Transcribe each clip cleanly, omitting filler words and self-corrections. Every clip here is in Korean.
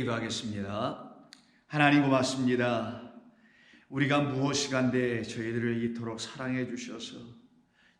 기도하겠습니다. 하나님 고맙습니다. 우리가 무엇이간데 저희들을 이토록 사랑해 주셔서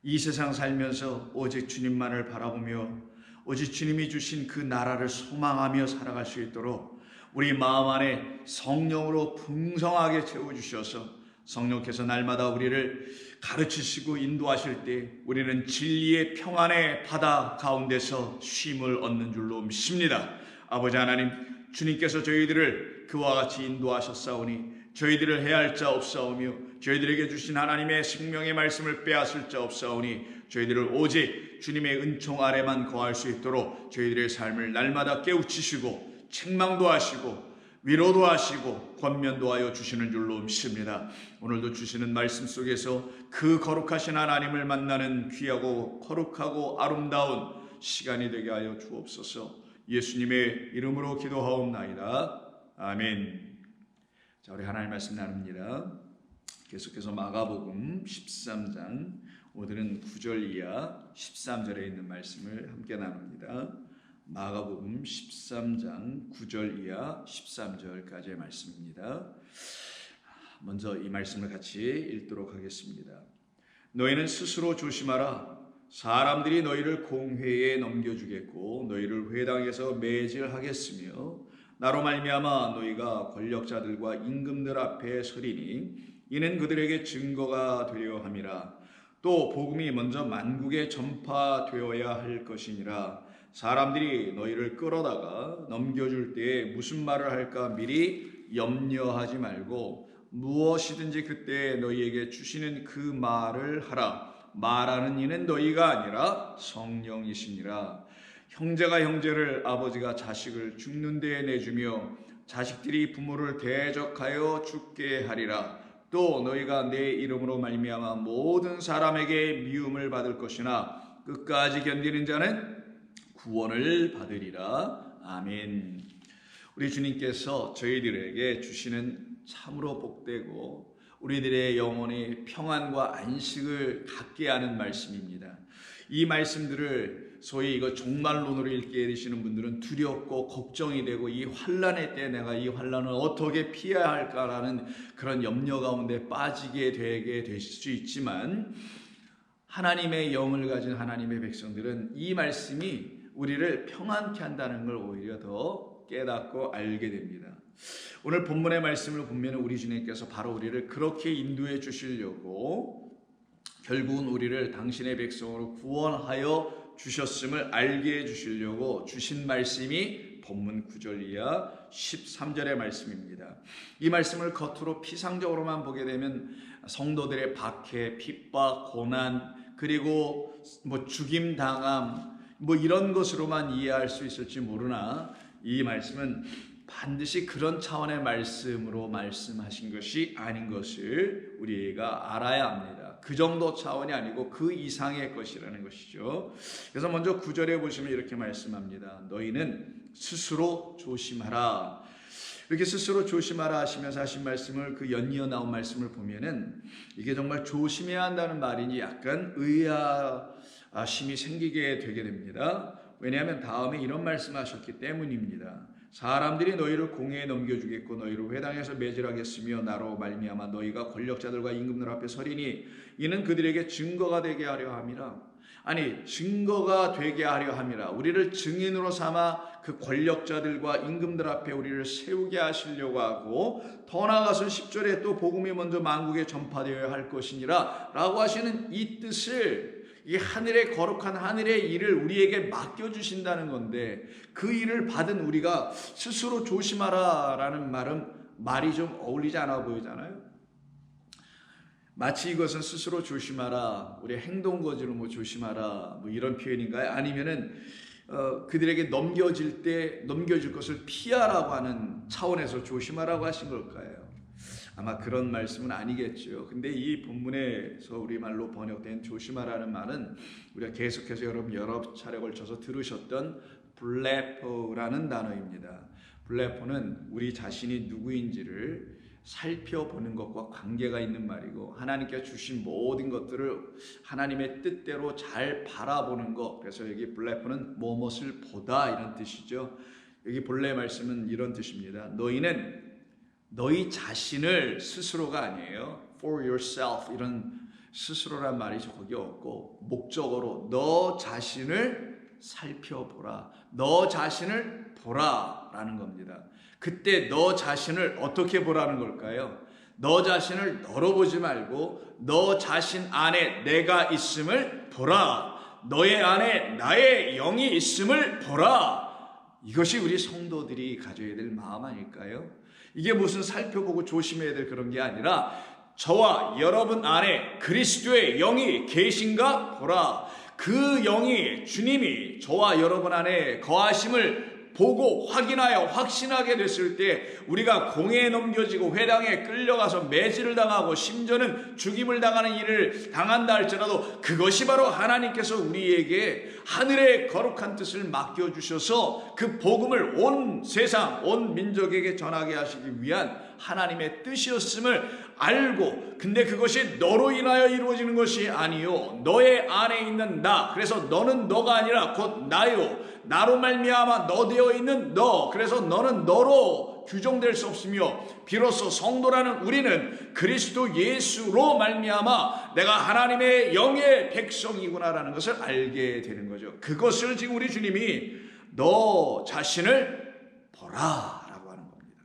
이 세상 살면서 오직 주님만을 바라보며 오직 주님이 주신 그 나라를 소망하며 살아갈 수 있도록 우리 마음 안에 성령으로 풍성하게 채워주셔서 성령께서 날마다 우리를 가르치시고 인도하실 때 우리는 진리의 평안의 바다 가운데서 쉼을 얻는 줄로 믿습니다. 아버지 하나님, 주님께서 저희들을 그와 같이 인도하셨사오니 저희들을 해할 자 없사오며 저희들에게 주신 하나님의 생명의 말씀을 빼앗을 자 없사오니 저희들을 오직 주님의 은총 아래만 거할 수 있도록 저희들의 삶을 날마다 깨우치시고 책망도 하시고 위로도 하시고 권면도 하여 주시는 줄로 믿습니다. 오늘도 주시는 말씀 속에서 그 거룩하신 하나님을 만나는 귀하고 거룩하고 아름다운 시간이 되게 하여 주옵소서. 예수님의 이름으로 기도하옵나이다. 아멘. 자, 우리 하나님 말씀 나눕니다. 계속해서 마가복음 13장, 오늘은 9절 이하 13절에 있는 말씀을 함께 나눕니다. 마가복음 13장 9절 이하 13절까지의 말씀입니다. 먼저 이 말씀을 같이 읽도록 하겠습니다. 너희는 스스로 조심하라. 사람들이 너희를 공회에 넘겨주겠고 너희를 회당에서 매질하겠으며 나로 말미암아 너희가 권력자들과 임금들 앞에 서리니 이는 그들에게 증거가 되려 함이라. 또 복음이 먼저 만국에 전파되어야 할 것이니라. 사람들이 너희를 끌어다가 넘겨줄 때에 무슨 말을 할까 미리 염려하지 말고 무엇이든지 그때 너희에게 주시는 그 말을 하라. 말하는 이는 너희가 아니라 성령이시니라. 형제가 형제를, 아버지가 자식을 죽는 데에 내주며 자식들이 부모를 대적하여 죽게 하리라. 또 너희가 내 이름으로 말미암아 모든 사람에게 미움을 받을 것이나 끝까지 견디는 자는 구원을 받으리라. 아멘. 우리 주님께서 저희들에게 주시는 참으로 복되고 우리들의 영혼의 평안과 안식을 갖게 하는 말씀입니다. 이 말씀들을 소위 이거 종말론으로 읽게 되시는 분들은 두렵고 걱정이 되고 이 환난의 때 내가 이 환난을 어떻게 피해야 할까라는 그런 염려 가운데 빠지게 되게 될 수 있지만 하나님의 영을 가진 하나님의 백성들은 이 말씀이 우리를 평안케 한다는 걸 오히려 더 깨닫고 알게 됩니다. 오늘 본문의 말씀을 보면 우리 주님께서 바로 우리를 그렇게 인도해 주시려고 결국은 우리를 당신의 백성으로 구원하여 주셨음을 알게 해 주시려고 주신 말씀이 본문 9절 이하 13절의 말씀입니다. 이 말씀을 겉으로 피상적으로만 보게 되면 성도들의 박해, 핍박, 고난, 그리고 죽임 당함 이런 것으로만 이해할 수 있을지 모르나 이 말씀은 반드시 그런 차원의 말씀으로 말씀하신 것이 아닌 것을 우리가 알아야 합니다. 그 정도 차원이 아니고 그 이상의 것이라는 것이죠. 그래서 먼저 9절에 보시면 이렇게 말씀합니다. 너희는 스스로 조심하라. 이렇게 스스로 조심하라 하시면서 하신 말씀을 그 연이어 나온 말씀을 보면은 이게 정말 조심해야 한다는 말인지 약간 의아심이 생기게 되게 됩니다. 왜냐하면 다음에 이런 말씀하셨기 때문입니다. 사람들이 너희를 공회에 넘겨주겠고 너희를 회당에서 매질하겠으며 나로 말미암아 너희가 권력자들과 임금들 앞에 서리니 이는 그들에게 증거가 되게 하려 함이라. 아니, 증거가 되게 하려 함이라. 우리를 증인으로 삼아 그 권력자들과 임금들 앞에 우리를 세우게 하시려고 하고 더 나아가서 10절에 또 복음이 먼저 만국에 전파되어야 할 것이니라 라고 하시는 이 뜻을, 이 하늘의 거룩한 하늘의 일을 우리에게 맡겨주신다는 건데 그 일을 받은 우리가 스스로 조심하라 라는 말이 좀 어울리지 않아 보이잖아요. 마치 이것은 스스로 조심하라, 우리 행동거지로 조심하라 이런 표현인가요? 아니면은 그들에게 넘겨질 것을 피하라고 하는 차원에서 조심하라고 하신 걸까요? 아마 그런 말씀은 아니겠죠. 근데 이 본문에서 우리말로 번역된 조심하라는 말은 우리가 계속해서 여러 차례 걸쳐서 들으셨던 블레포라는 단어입니다. 블레포는 우리 자신이 누구인지를 살펴보는 것과 관계가 있는 말이고 하나님께 주신 모든 것들을 하나님의 뜻대로 잘 바라보는 것. 그래서 여기 블레포는 무엇을 보다 이런 뜻이죠. 여기 본래 말씀은 이런 뜻입니다. 너희는 너희 자신을 스스로가 아니에요. For yourself 이런 스스로란 말이 거기 없고 목적어로 너 자신을 살펴보라. 너 자신을 보라라는 겁니다. 그때 너 자신을 어떻게 보라는 걸까요? 너 자신을 너로 보지 말고 너 자신 안에 내가 있음을 보라. 너의 안에 나의 영이 있음을 보라. 이것이 우리 성도들이 가져야 될 마음 아닐까요? 이게 무슨 살펴보고 조심해야 될 그런 게 아니라 저와 여러분 안에 그리스도의 영이 계신가 보라. 그 영이 주님이 저와 여러분 안에 거하심을 보고 확인하여 확신하게 됐을 때 우리가 공회에 넘겨지고 회당에 끌려가서 매질을 당하고 심지어는 죽임을 당하는 일을 당한다 할지라도 그것이 바로 하나님께서 우리에게 하늘의 거룩한 뜻을 맡겨주셔서 그 복음을 온 세상 온 민족에게 전하게 하시기 위한 하나님의 뜻이었음을 알고 근데 그것이 너로 인하여 이루어지는 것이 아니요 너의 안에 있는 나 그래서 너는 너가 아니라 곧 나요 나로 말미암아 너 되어 있는 너 그래서 너는 너로 규정될 수 없으며 비로소 성도라는 우리는 그리스도 예수로 말미암아 내가 하나님의 영의 백성이구나라는 것을 알게 되는 거죠. 그것을 지금 우리 주님이 너 자신을 보라 라고 하는 겁니다.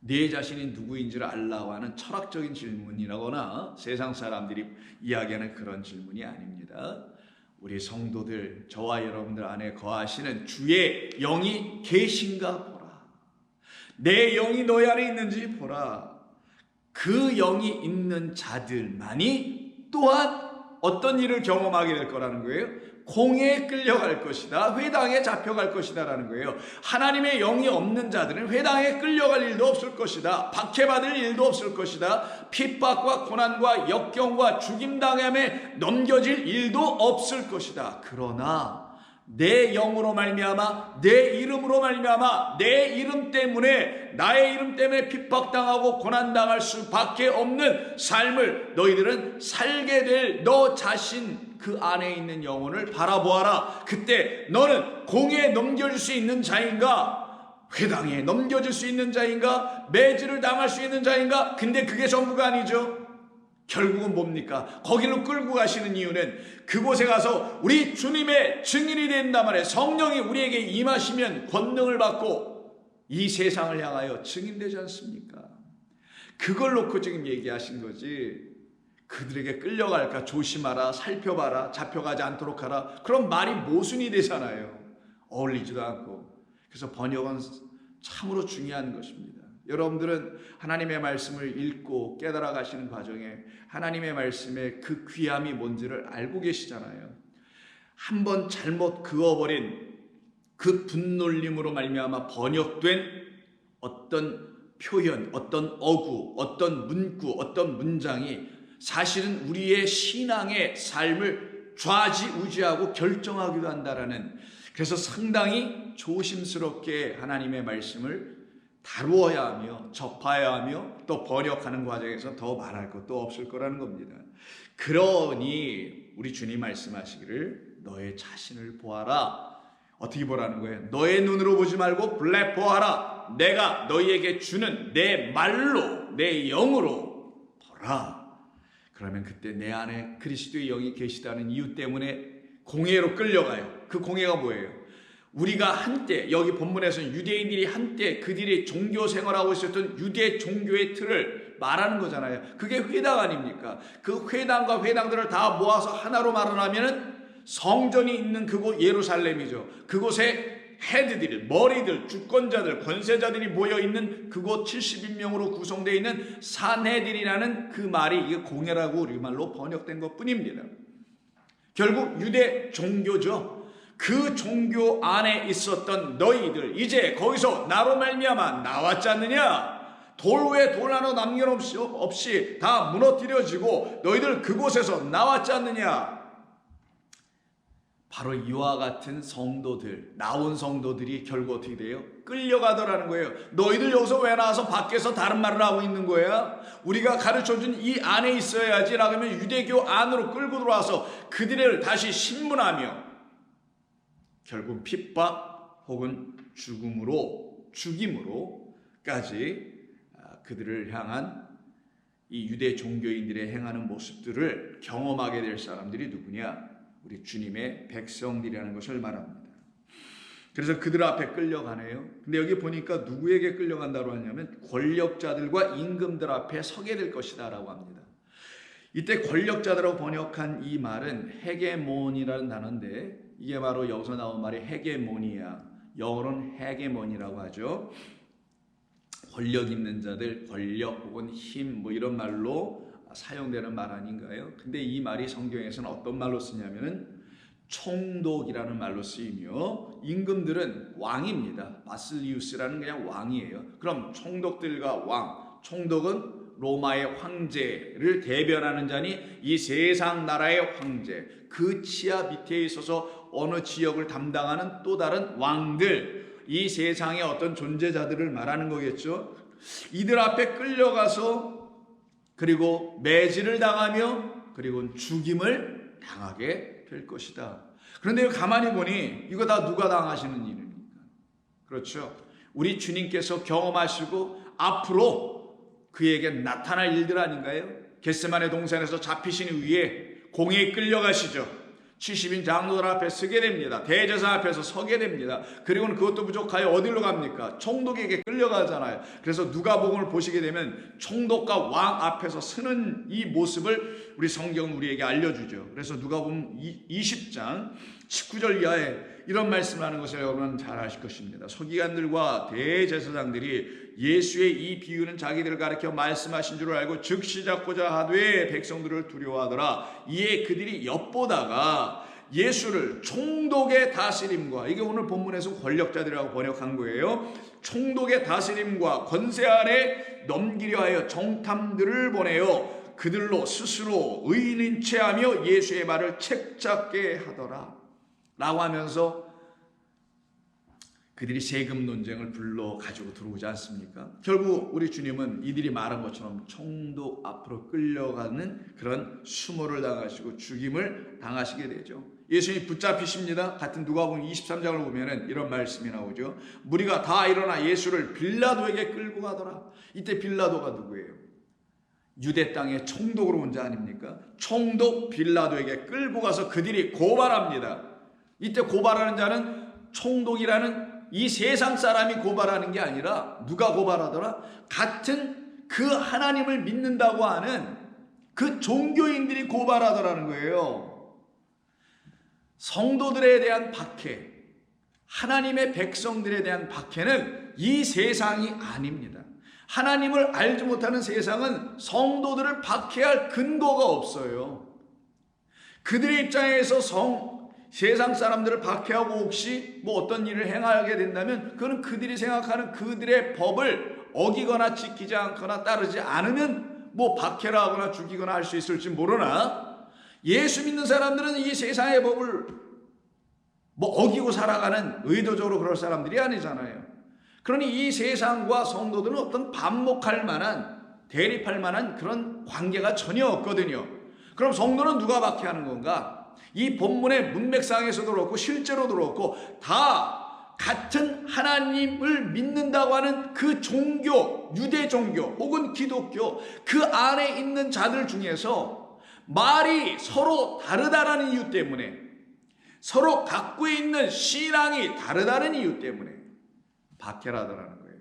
네 자신이 누구인지를 알라고 하는 철학적인 질문이라거나 세상 사람들이 이야기하는 그런 질문이 아닙니다. 우리 성도들 저와 여러분들 안에 거하시는 주의 영이 계신가 보라. 내 영이 너희 안에 있는지 보라. 그 영이 있는 자들만이 또한 어떤 일을 경험하게 될 거라는 거예요. 공회에 끌려갈 것이다. 회당에 잡혀갈 것이다 라는 거예요. 하나님의 영이 없는 자들은 회당에 끌려갈 일도 없을 것이다. 박해받을 일도 없을 것이다. 핍박과 고난과 역경과 죽임당함에 넘겨질 일도 없을 것이다. 그러나 내 영으로 말미암아 내 이름으로 말미암아 내 이름 때문에 나의 이름 때문에 핍박당하고 고난당할 수밖에 없는 삶을 너희들은 살게 될 너 자신 그 안에 있는 영혼을 바라보아라. 그때 너는 공에 넘겨줄 수 있는 자인가? 회당에 넘겨줄 수 있는 자인가? 매질을 당할 수 있는 자인가? 근데 그게 전부가 아니죠. 결국은 뭡니까? 거기로 끌고 가시는 이유는 그곳에 가서 우리 주님의 증인이 된단 말이에요. 성령이 우리에게 임하시면 권능을 받고 이 세상을 향하여 증인되지 않습니까? 그걸 놓고 지금 얘기하신 거지. 그들에게 끌려갈까 조심하라, 살펴봐라, 잡혀가지 않도록 하라. 그런 말이 모순이 되잖아요. 어울리지도 않고. 그래서 번역은 참으로 중요한 것입니다. 여러분들은 하나님의 말씀을 읽고 깨달아 가시는 과정에 하나님의 말씀의 그 귀함이 뭔지를 알고 계시잖아요. 한번 잘못 그어버린 그 분놀림으로 말미암아 번역된 어떤 표현, 어떤 어구, 어떤 문구, 어떤 문장이 사실은 우리의 신앙의 삶을 좌지우지하고 결정하기도 한다라는, 그래서 상당히 조심스럽게 하나님의 말씀을 다루어야 하며 접해야 하며 또 번역하는 과정에서 더 말할 것도 없을 거라는 겁니다. 그러니 우리 주님 말씀하시기를 너의 자신을 보아라. 어떻게 보라는 거예요? 너의 눈으로 보지 말고 보아라. 내가 너희에게 주는 내 말로 내 영으로 보라. 그러면 그때 내 안에 그리스도의 영이 계시다는 이유 때문에 공회로 끌려가요. 그 공회가 뭐예요? 우리가 한때 여기 본문에서는 유대인들이 한때 그들이 종교 생활하고 있었던 유대 종교의 틀을 말하는 거잖아요. 그게 회당 아닙니까? 그 회당과 회당들을 다 모아서 하나로 말하면 성전이 있는 그곳 예루살렘이죠. 그곳에 헤드들, 머리들, 주권자들, 권세자들이 모여있는 그곳 70인명으로 구성되어 있는 산헤들이라는 그 말이 이게 공회라고 우리말로 번역된 것뿐입니다. 결국 유대 종교죠. 그 종교 안에 있었던 너희들 이제 거기서 나로 말미암아 나왔지 않느냐? 돌 위에 돌 하나 남김없이 다 무너뜨려지고 너희들 그곳에서 나왔지 않느냐? 바로 이와 같은 성도들, 나온 성도들이 결국 어떻게 돼요? 끌려가더라는 거예요. 너희들 여기서 왜 나와서 밖에서 다른 말을 하고 있는 거야? 우리가 가르쳐준 이 안에 있어야지 라고 하면 유대교 안으로 끌고 들어와서 그들을 다시 신문하며 결국 핍박 혹은 죽임으로까지 그들을 향한 이 유대 종교인들의 행하는 모습들을 경험하게 될 사람들이 누구냐? 우리 주님의 백성들이라는 것을 말합니다. 그래서 그들 앞에 끌려가네요. 근데 여기 보니까 누구에게 끌려간다고 하냐면 권력자들과 임금들 앞에 서게 될 것이다 라고 합니다. 이때 권력자들하고 번역한 이 말은 헤게몬이라는 단어인데 이게 바로 여기서 나온 말이 헤게모니아, 영어로는 헤게몬이라고 하죠. 권력 있는 자들, 권력 혹은 힘 이런 말로 사용되는 말 아닌가요? 근데 이 말이 성경에서는 어떤 말로 쓰냐면은 총독이라는 말로 쓰이며 임금들은 왕입니다. 바실리우스라는 그냥 왕이에요. 그럼 총독들과 왕, 총독은 로마의 황제를 대변하는 자니 이 세상 나라의 황제, 그 치하 밑에 있어서 어느 지역을 담당하는 또 다른 왕들, 이 세상의 어떤 존재자들을 말하는 거겠죠. 이들 앞에 끌려가서 그리고 매질을 당하며 그리고 죽임을 당하게 될 것이다. 그런데 가만히 보니 이거 다 누가 당하시는 일입니까? 그렇죠. 우리 주님께서 경험하시고 앞으로 그에게 나타날 일들 아닌가요? 겟세마네 동산에서 잡히신 후에 공회에 끌려가시죠. 70인 장로들 앞에 서게 됩니다. 대제사 앞에서 서게 됩니다. 그리고는 그것도 부족하여 어디로 갑니까? 총독에게 끌려가잖아요. 그래서 누가복음을 보시게 되면 총독과 왕 앞에서 서는 이 모습을 우리 성경은 우리에게 알려주죠. 그래서 누가복음 20장 19절 이하에 이런 말씀을 하는 것을 여러분은 잘 아실 것입니다. 서기관들과 대제사장들이 예수의 이 비유는 자기들을 가리켜 말씀하신 줄 알고 즉시 잡고자 하되 백성들을 두려워하더라. 이에 그들이 엿보다가 예수를 총독의 다스림과, 이게 오늘 본문에서 권력자들이라고 번역한 거예요. 총독의 다스림과 권세 아래 넘기려 하여 정탐들을 보내어 그들로 스스로 의인인 체하며 예수의 말을 책잡게 하더라 라고 하면서 그들이 세금 논쟁을 불러 가지고 들어오지 않습니까? 결국 우리 주님은 이들이 말한 것처럼 총독 앞으로 끌려가는 그런 수모를 당하시고 죽임을 당하시게 되죠. 예수님이 붙잡히십니다. 같은 누가복음 23장을 보면은 이런 말씀이 나오죠. 무리가 다 일어나 예수를 빌라도에게 끌고 가더라. 이때 빌라도가 누구예요? 유대 땅의 총독으로 온 자 아닙니까? 총독 빌라도에게 끌고 가서 그들이 고발합니다. 이때 고발하는 자는 총독이라는 이 세상 사람이 고발하는 게 아니라 누가 고발하더라? 같은 그 하나님을 믿는다고 하는 그 종교인들이 고발하더라는 거예요. 성도들에 대한 박해, 하나님의 백성들에 대한 박해는 이 세상이 아닙니다. 하나님을 알지 못하는 세상은 성도들을 박해할 근거가 없어요. 그들의 입장에서 세상 사람들을 박해하고 혹시 어떤 일을 행하게 된다면 그건 그들이 생각하는 그들의 법을 어기거나 지키지 않거나 따르지 않으면 박해를 하거나 죽이거나 할 수 있을지 모르나, 예수 믿는 사람들은 이 세상의 법을 어기고 살아가는 의도적으로 그럴 사람들이 아니잖아요. 그러니 이 세상과 성도들은 어떤 반목할 만한, 대립할 만한 그런 관계가 전혀 없거든요. 그럼 성도는 누가 박해하는 건가? 이 본문의 문맥상에서도 그렇고 실제로도 그렇고 다 같은 하나님을 믿는다고 하는 그 종교, 유대 종교 혹은 기독교 그 안에 있는 자들 중에서 말이 서로 다르다는 이유 때문에, 서로 갖고 있는 신앙이 다르다는 이유 때문에 박해를 하더라는 거예요.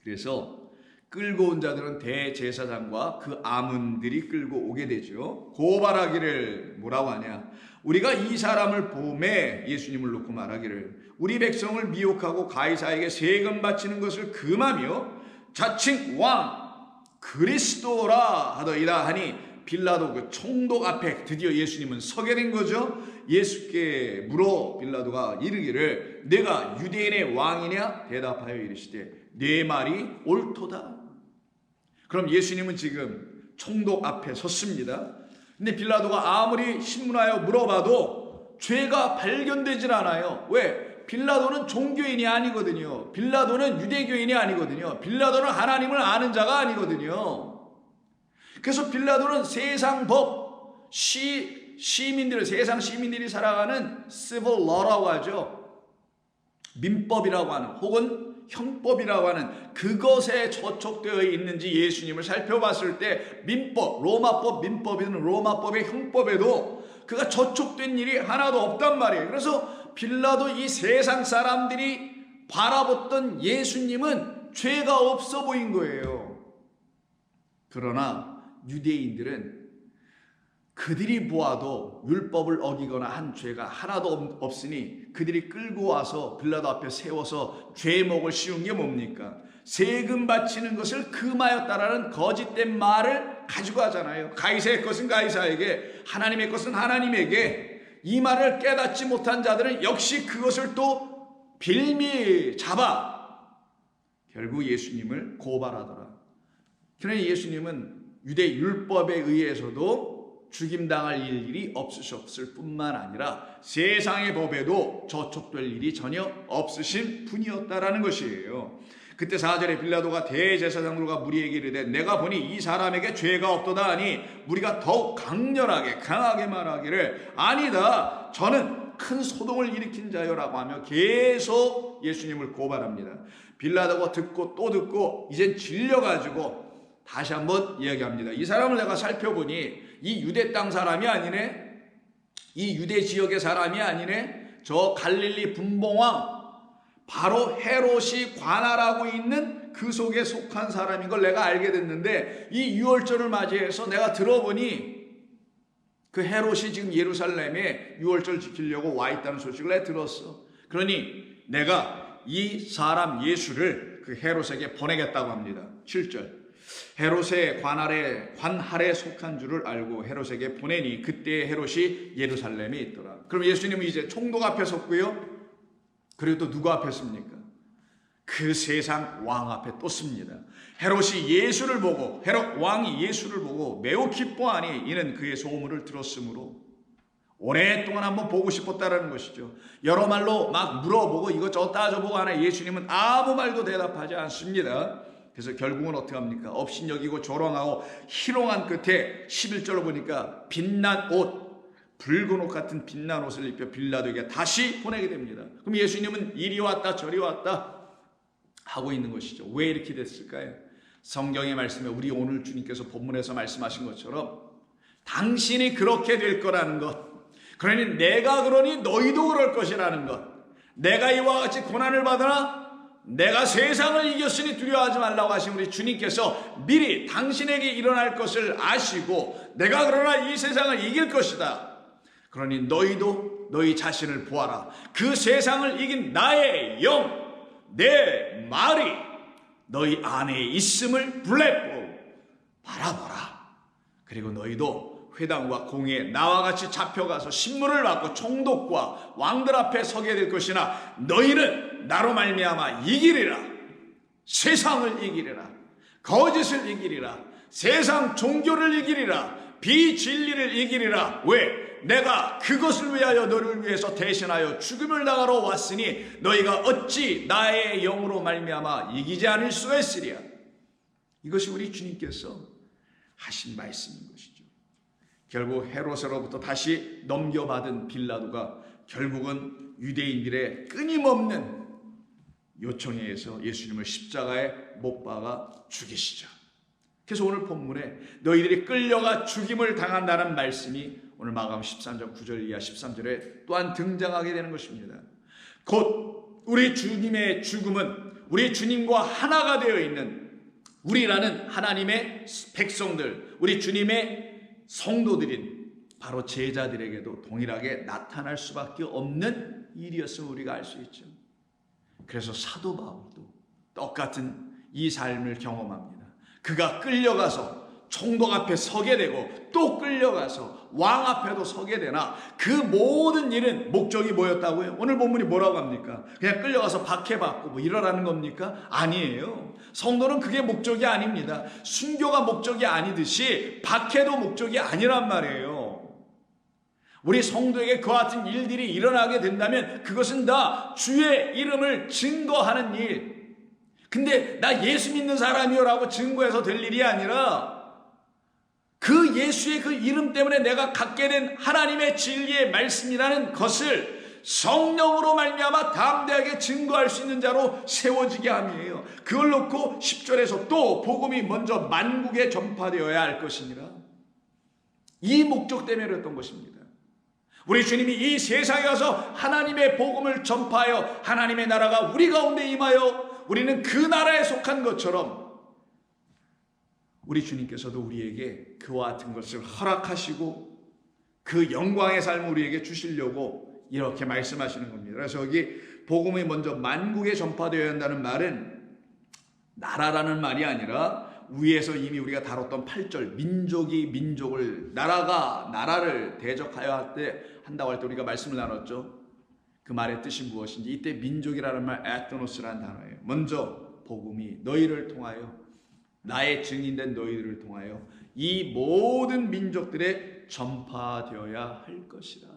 그래서 끌고 온 자들은 대제사장과 그 아문들이 끌고 오게 되죠. 고발하기를 뭐라고 하냐? 우리가 이 사람을 보매, 예수님을 놓고 말하기를 우리 백성을 미혹하고 가이사에게 세금 바치는 것을 금하며 자칭 왕 그리스도라 하더이다 하니, 빌라도 그 총독 앞에 드디어 예수님은 서게 된 거죠. 예수께 물어 빌라도가 이르기를 내가 유대인의 왕이냐? 대답하여 이르시되 내 말이 옳도다. 그럼 예수님은 지금 총독 앞에 섰습니다. 근데 빌라도가 아무리 신문하여 물어봐도 죄가 발견되질 않아요. 왜? 빌라도는 종교인이 아니거든요. 빌라도는 유대교인이 아니거든요. 빌라도는 하나님을 아는 자가 아니거든요. 그래서 빌라도는 세상 법, 시민들, 세상 시민들이 살아가는 civil law라고 하죠. 민법이라고 하는 혹은 형법이라고 하는 그것에 저촉되어 있는지 예수님을 살펴봤을 때 민법, 로마법, 민법이든 로마법의 형법에도 그가 저촉된 일이 하나도 없단 말이에요. 그래서 빌라도 이 세상 사람들이 바라봤던 예수님은 죄가 없어 보인 거예요. 그러나 유대인들은 그들이 보아도 율법을 어기거나 한 죄가 하나도 없으니 그들이 끌고 와서 빌라도 앞에 세워서 죄목을 씌운 게 뭡니까? 세금 바치는 것을 금하였다라는 거짓된 말을 가지고 하잖아요. 가이사의 것은 가이사에게, 하나님의 것은 하나님에게. 이 말을 깨닫지 못한 자들은 역시 그것을 또 빌미 잡아 결국 예수님을 고발하더라. 그러나 예수님은 유대 율법에 의해서도 죽임당할 일이 없으셨을 뿐만 아니라 세상의 법에도 저촉될 일이 전혀 없으신 분이었다라는 것이에요. 그때 4절에 빌라도가 대제사장들과 무리에게 이르되 내가 보니 이 사람에게 죄가 없도다 하니 무리가 더욱 강하게 말하기를 아니다, 저는 큰 소동을 일으킨 자요라고 하며 계속 예수님을 고발합니다. 빌라도가 듣고 또 듣고 이젠 질려가지고 다시 한번 이야기합니다. 이 사람을 내가 살펴보니 이 유대 땅 사람이 아니네, 이 유대 지역의 사람이 아니네, 저 갈릴리 분봉왕 바로 헤롯이 관할하고 있는 그 속에 속한 사람인 걸 내가 알게 됐는데, 이 유월절을 맞이해서 내가 들어보니 그 헤롯이 지금 예루살렘에 유월절 지키려고 와 있다는 소식을 내가 들었어. 그러니 내가 이 사람 예수를 그 헤롯에게 보내겠다고 합니다. 7절, 헤롯의 관할에 속한 줄을 알고 헤롯에게 보내니 그때 헤롯이 예루살렘에 있더라. 그럼 예수님은 이제 총독 앞에 섰고요. 그리고 또 누구 앞에 섭니까? 그 세상 왕 앞에 또 섭니다. 헤롯이 예수를 보고, 헤롯 왕이 예수를 보고 매우 기뻐하니 이는 그의 소문을 들었으므로 오랫동안 한번 보고 싶었다라는 것이죠. 여러 말로 막 물어보고 이것저것 따져보고 하나 예수님은 아무 말도 대답하지 않습니다. 그래서 결국은 어떻게 합니까? 업신여기고 조롱하고 희롱한 끝에 11절로 보니까 빛난 옷, 붉은 옷 같은 빛난 옷을 입혀 빌라도에게 다시 보내게 됩니다. 그럼 예수님은 이리 왔다 저리 왔다 하고 있는 것이죠. 왜 이렇게 됐을까요? 성경의 말씀에 우리 오늘 주님께서 본문에서 말씀하신 것처럼 당신이 그렇게 될 거라는 것, 그러니 내가 그러니 너희도 그럴 것이라는 것, 내가 이와 같이 고난을 받으나 내가 세상을 이겼으니 두려워하지 말라고 하신 우리 주님께서 미리 당신에게 일어날 것을 아시고 내가 그러나 이 세상을 이길 것이다, 그러니 너희도 너희 자신을 보아라. 그 세상을 이긴 나의 영, 내 말이 너희 안에 있음을 블레고 바라보라. 그리고 너희도 회당과 공회에 나와 같이 잡혀가서 신문을 받고 총독과 왕들 앞에 서게 될 것이나 너희는 나로 말미암아 이기리라. 세상을 이기리라. 거짓을 이기리라. 세상 종교를 이기리라. 비진리를 이기리라. 왜? 내가 그것을 위하여 너를 위해서 대신하여 죽음을 당하러 왔으니 너희가 어찌 나의 영으로 말미암아 이기지 않을 수가 있으랴. 이것이 우리 주님께서 하신 말씀인 것이죠. 결국 헤롯으로부터 다시 넘겨받은 빌라도가 결국은 유대인들의 끊임없는 요청에 의해서 예수님을 십자가에 못 박아 죽이시죠. 그래서 오늘 본문에 너희들이 끌려가 죽임을 당한다는 말씀이 오늘 마가복음 13장 9절 이하 13절에 또한 등장하게 되는 것입니다. 곧 우리 주님의 죽음은 우리 주님과 하나가 되어 있는 우리라는 하나님의 백성들, 우리 주님의 성도들인 바로 제자들에게도 동일하게 나타날 수밖에 없는 일이었음을 우리가 알 수 있죠. 그래서 사도 바울도 똑같은 이 삶을 경험합니다. 그가 끌려가서 총독 앞에 서게 되고 또 끌려가서 왕 앞에도 서게 되나 그 모든 일은 목적이 뭐였다고요? 오늘 본문이 뭐라고 합니까? 그냥 끌려가서 박해받고 뭐 이러라는 겁니까? 아니에요. 성도는 그게 목적이 아닙니다. 순교가 목적이 아니듯이 박해도 목적이 아니란 말이에요. 우리 성도에게 그와 같은 일들이 일어나게 된다면 그것은 다 주의 이름을 증거하는 일. 근데 나 예수 믿는 사람이요라고 증거해서 될 일이 아니라 그 예수의 그 이름 때문에 내가 갖게 된 하나님의 진리의 말씀이라는 것을 성령으로 말미암아 담대하게 증거할 수 있는 자로 세워지게 함이에요. 그걸 놓고 10절에서 또 복음이 먼저 만국에 전파되어야 할 것이니라. 이 목적 때문에 그랬던 것입니다. 우리 주님이 이 세상에 와서 하나님의 복음을 전파하여 하나님의 나라가 우리 가운데 임하여 우리는 그 나라에 속한 것처럼 우리 주님께서도 우리에게 그와 같은 것을 허락하시고 그 영광의 삶을 우리에게 주시려고 이렇게 말씀하시는 겁니다. 그래서 여기 복음이 먼저 만국에 전파되어야 한다는 말은 나라라는 말이 아니라 위에서 이미 우리가 다뤘던 8절 민족이 민족을 나라가 나라를 대적하여 한다고 할 때 우리가 말씀을 나눴죠. 그 말의 뜻이 무엇인지. 이때 민족이라는 말 에트노스라는 단어예요. 먼저 복음이 너희를 통하여 나의 증인된 너희들을 통하여 이 모든 민족들에 전파되어야 할 것이다.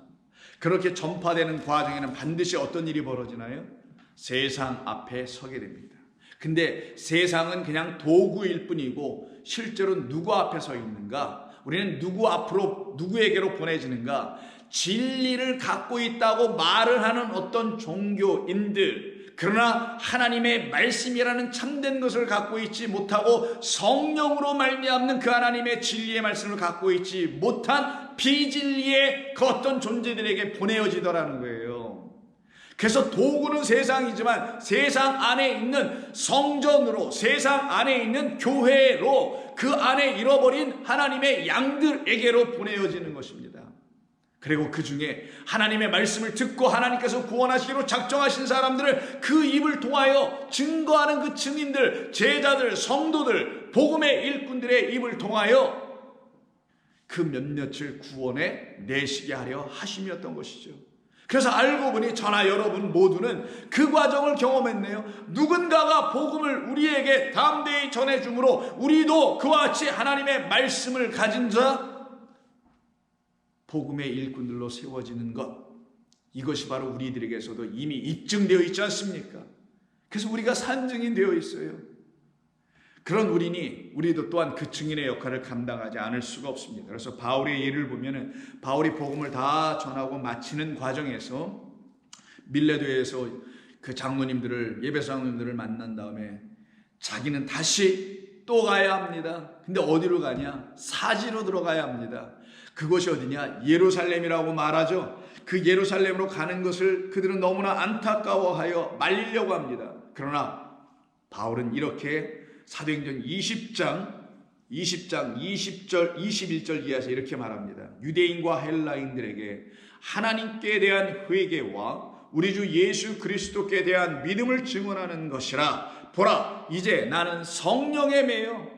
그렇게 전파되는 과정에는 반드시 어떤 일이 벌어지나요? 세상 앞에 서게 됩니다. 근데 세상은 그냥 도구일 뿐이고 실제로 누구 앞에 서 있는가? 우리는 누구 앞으로 누구에게로 보내지는가? 진리를 갖고 있다고 말을 하는 어떤 종교인들, 그러나 하나님의 말씀이라는 참된 것을 갖고 있지 못하고 성령으로 말미암는 그 하나님의 진리의 말씀을 갖고 있지 못한 비진리의 그 어떤 존재들에게 보내어지더라는 거예요. 그래서 도구는 세상이지만 세상 안에 있는 성전으로, 세상 안에 있는 교회로, 그 안에 잃어버린 하나님의 양들에게로 보내어지는 것입니다. 그리고 그 중에 하나님의 말씀을 듣고 하나님께서 구원하시기로 작정하신 사람들을 그 입을 통하여 증거하는 그 증인들, 제자들, 성도들, 복음의 일꾼들의 입을 통하여 그 몇몇을 구원에 내시게 하려 하심이었던 것이죠. 그래서 알고 보니 저나 여러분 모두는 그 과정을 경험했네요. 누군가가 복음을 우리에게 담대히 전해주므로 우리도 그와 같이 하나님의 말씀을 가진 자, 복음의 일꾼들로 세워지는 것, 이것이 바로 우리들에게서도 이미 입증되어 있지 않습니까? 그래서 우리가 산증인 되어 있어요. 그런 우리도 또한 그 증인의 역할을 감당하지 않을 수가 없습니다. 그래서 바울의 예를 보면은 바울이 복음을 다 전하고 마치는 과정에서 밀레도에서 그 장로님들을, 예배 장로님들을 만난 다음에 자기는 다시 또 가야 합니다. 근데 어디로 가냐? 사지로 들어가야 합니다. 그곳이 어디냐? 예루살렘이라고 말하죠. 그 예루살렘으로 가는 것을 그들은 너무나 안타까워하여 말리려고 합니다. 그러나 바울은 이렇게 사도행전 20장 20절 21절 이하에서 이렇게 말합니다. 유대인과 헬라인들에게 하나님께 대한 회개와 우리 주 예수 그리스도께 대한 믿음을 증언하는 것이라. 보라, 이제 나는 성령에 매여.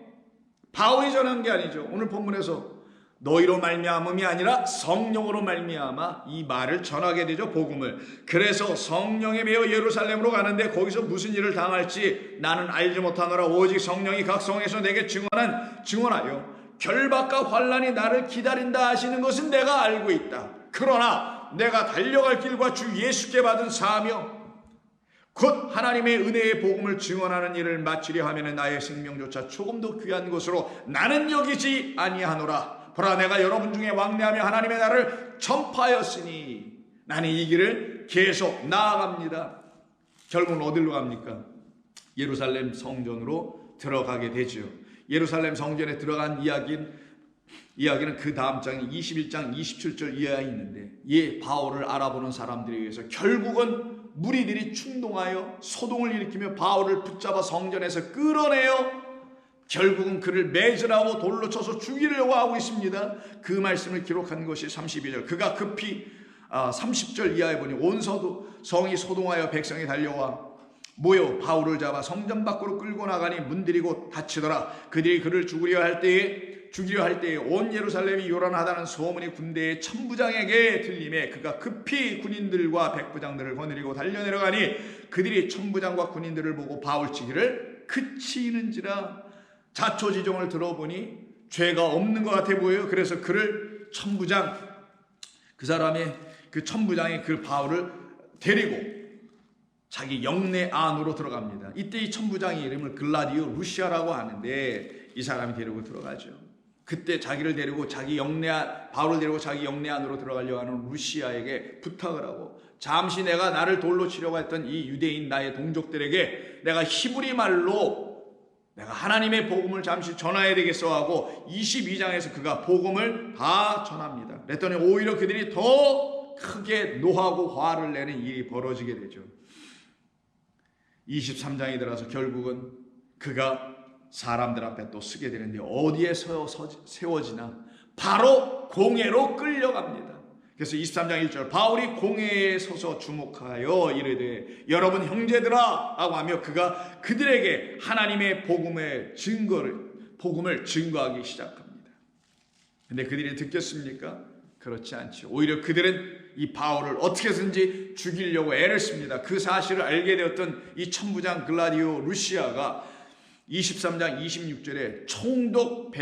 바울이 전한 게 아니죠. 오늘 본문에서 너희로 말미암음이 아니라 성령으로 말미암아 이 말을 전하게 되죠. 복음을. 그래서 성령에 매여 예루살렘으로 가는데 거기서 무슨 일을 당할지 나는 알지 못하노라. 오직 성령이 각 성에서 내게 증언하여 결박과 환난이 나를 기다린다 하시는 것은 내가 알고 있다. 그러나 내가 달려갈 길과 주 예수께 받은 사명 곧 하나님의 은혜의 복음을 증언하는 일을 마치려 하면 나의 생명조차 조금도 귀한 것으로 나는 여기지 아니하노라. 보라, 내가 여러분 중에 왕래하며 하나님의 나라를 전파하였으니 나는 이 길을 계속 나아갑니다. 결국은 어디로 갑니까? 예루살렘 성전으로 들어가게 되죠. 예루살렘 성전에 들어간 이야기는 그 다음 장 21장 27절 이하에 있는데, 이 바울을 알아보는 사람들에 의해서 결국은 무리들이 충동하여 소동을 일으키며 바울을 붙잡아 성전에서 끌어내어 결국은 그를 매질하고 돌로 쳐서 죽이려고 하고 있습니다. 그 말씀을 기록한 것이 32절. 그가 급히 30절 이하에 보니 온 성이 소동하여 백성이 달려와 모여 바울을 잡아 성전 밖으로 끌고 나가니 문들이고 닫히더라. 그들이 그를 죽이려 할 때에 온 예루살렘이 요란하다는 소문이 군대의 천부장에게 들림에 그가 급히 군인들과 백부장들을 거느리고 달려내려가니 그들이 천부장과 군인들을 보고 바울 치기를 그치는지라. 자초지종을 들어보니 죄가 없는 것 같아 보여요. 그래서 그를 그 천부장이 그 바울을 데리고 자기 영내 안으로 들어갑니다. 이때 이 천부장의 이름을 글라디오 루시아라고 하는데 이 사람이 데리고 들어가죠. 그때 자기를 데리고 바울을 데리고 자기 영내 안으로 들어가려고 하는 루시아에게 부탁을 하고, 잠시 나를 돌로 치려고 했던 이 유대인 나의 동족들에게 내가 히브리 말로 내가 하나님의 복음을 잠시 전해야 되겠어 하고 22장에서 그가 복음을 다 전합니다. 그랬더니 오히려 그들이 더 크게 노하고 화를 내는 일이 벌어지게 되죠. 23장에 들어서 결국은 그가 사람들 앞에 또 서게 되는데 어디에 세워지나? 바로 공회로 끌려갑니다. 그래서 23장 1절, 바울이 공회에 서서 주목하여 이르되 여러분 형제들아 하고 하며 그가 그들에게 하나님의 복음을 증거하기 시작합니다. 근데 그들이 듣겠습니까? 그렇지 않죠. 오히려 그들은 이 바울을 어떻게든지 죽이려고 애를 씁니다. 그 사실을 알게 되었던 이 천부장 글라디오 루시아가 23장 26절에 총독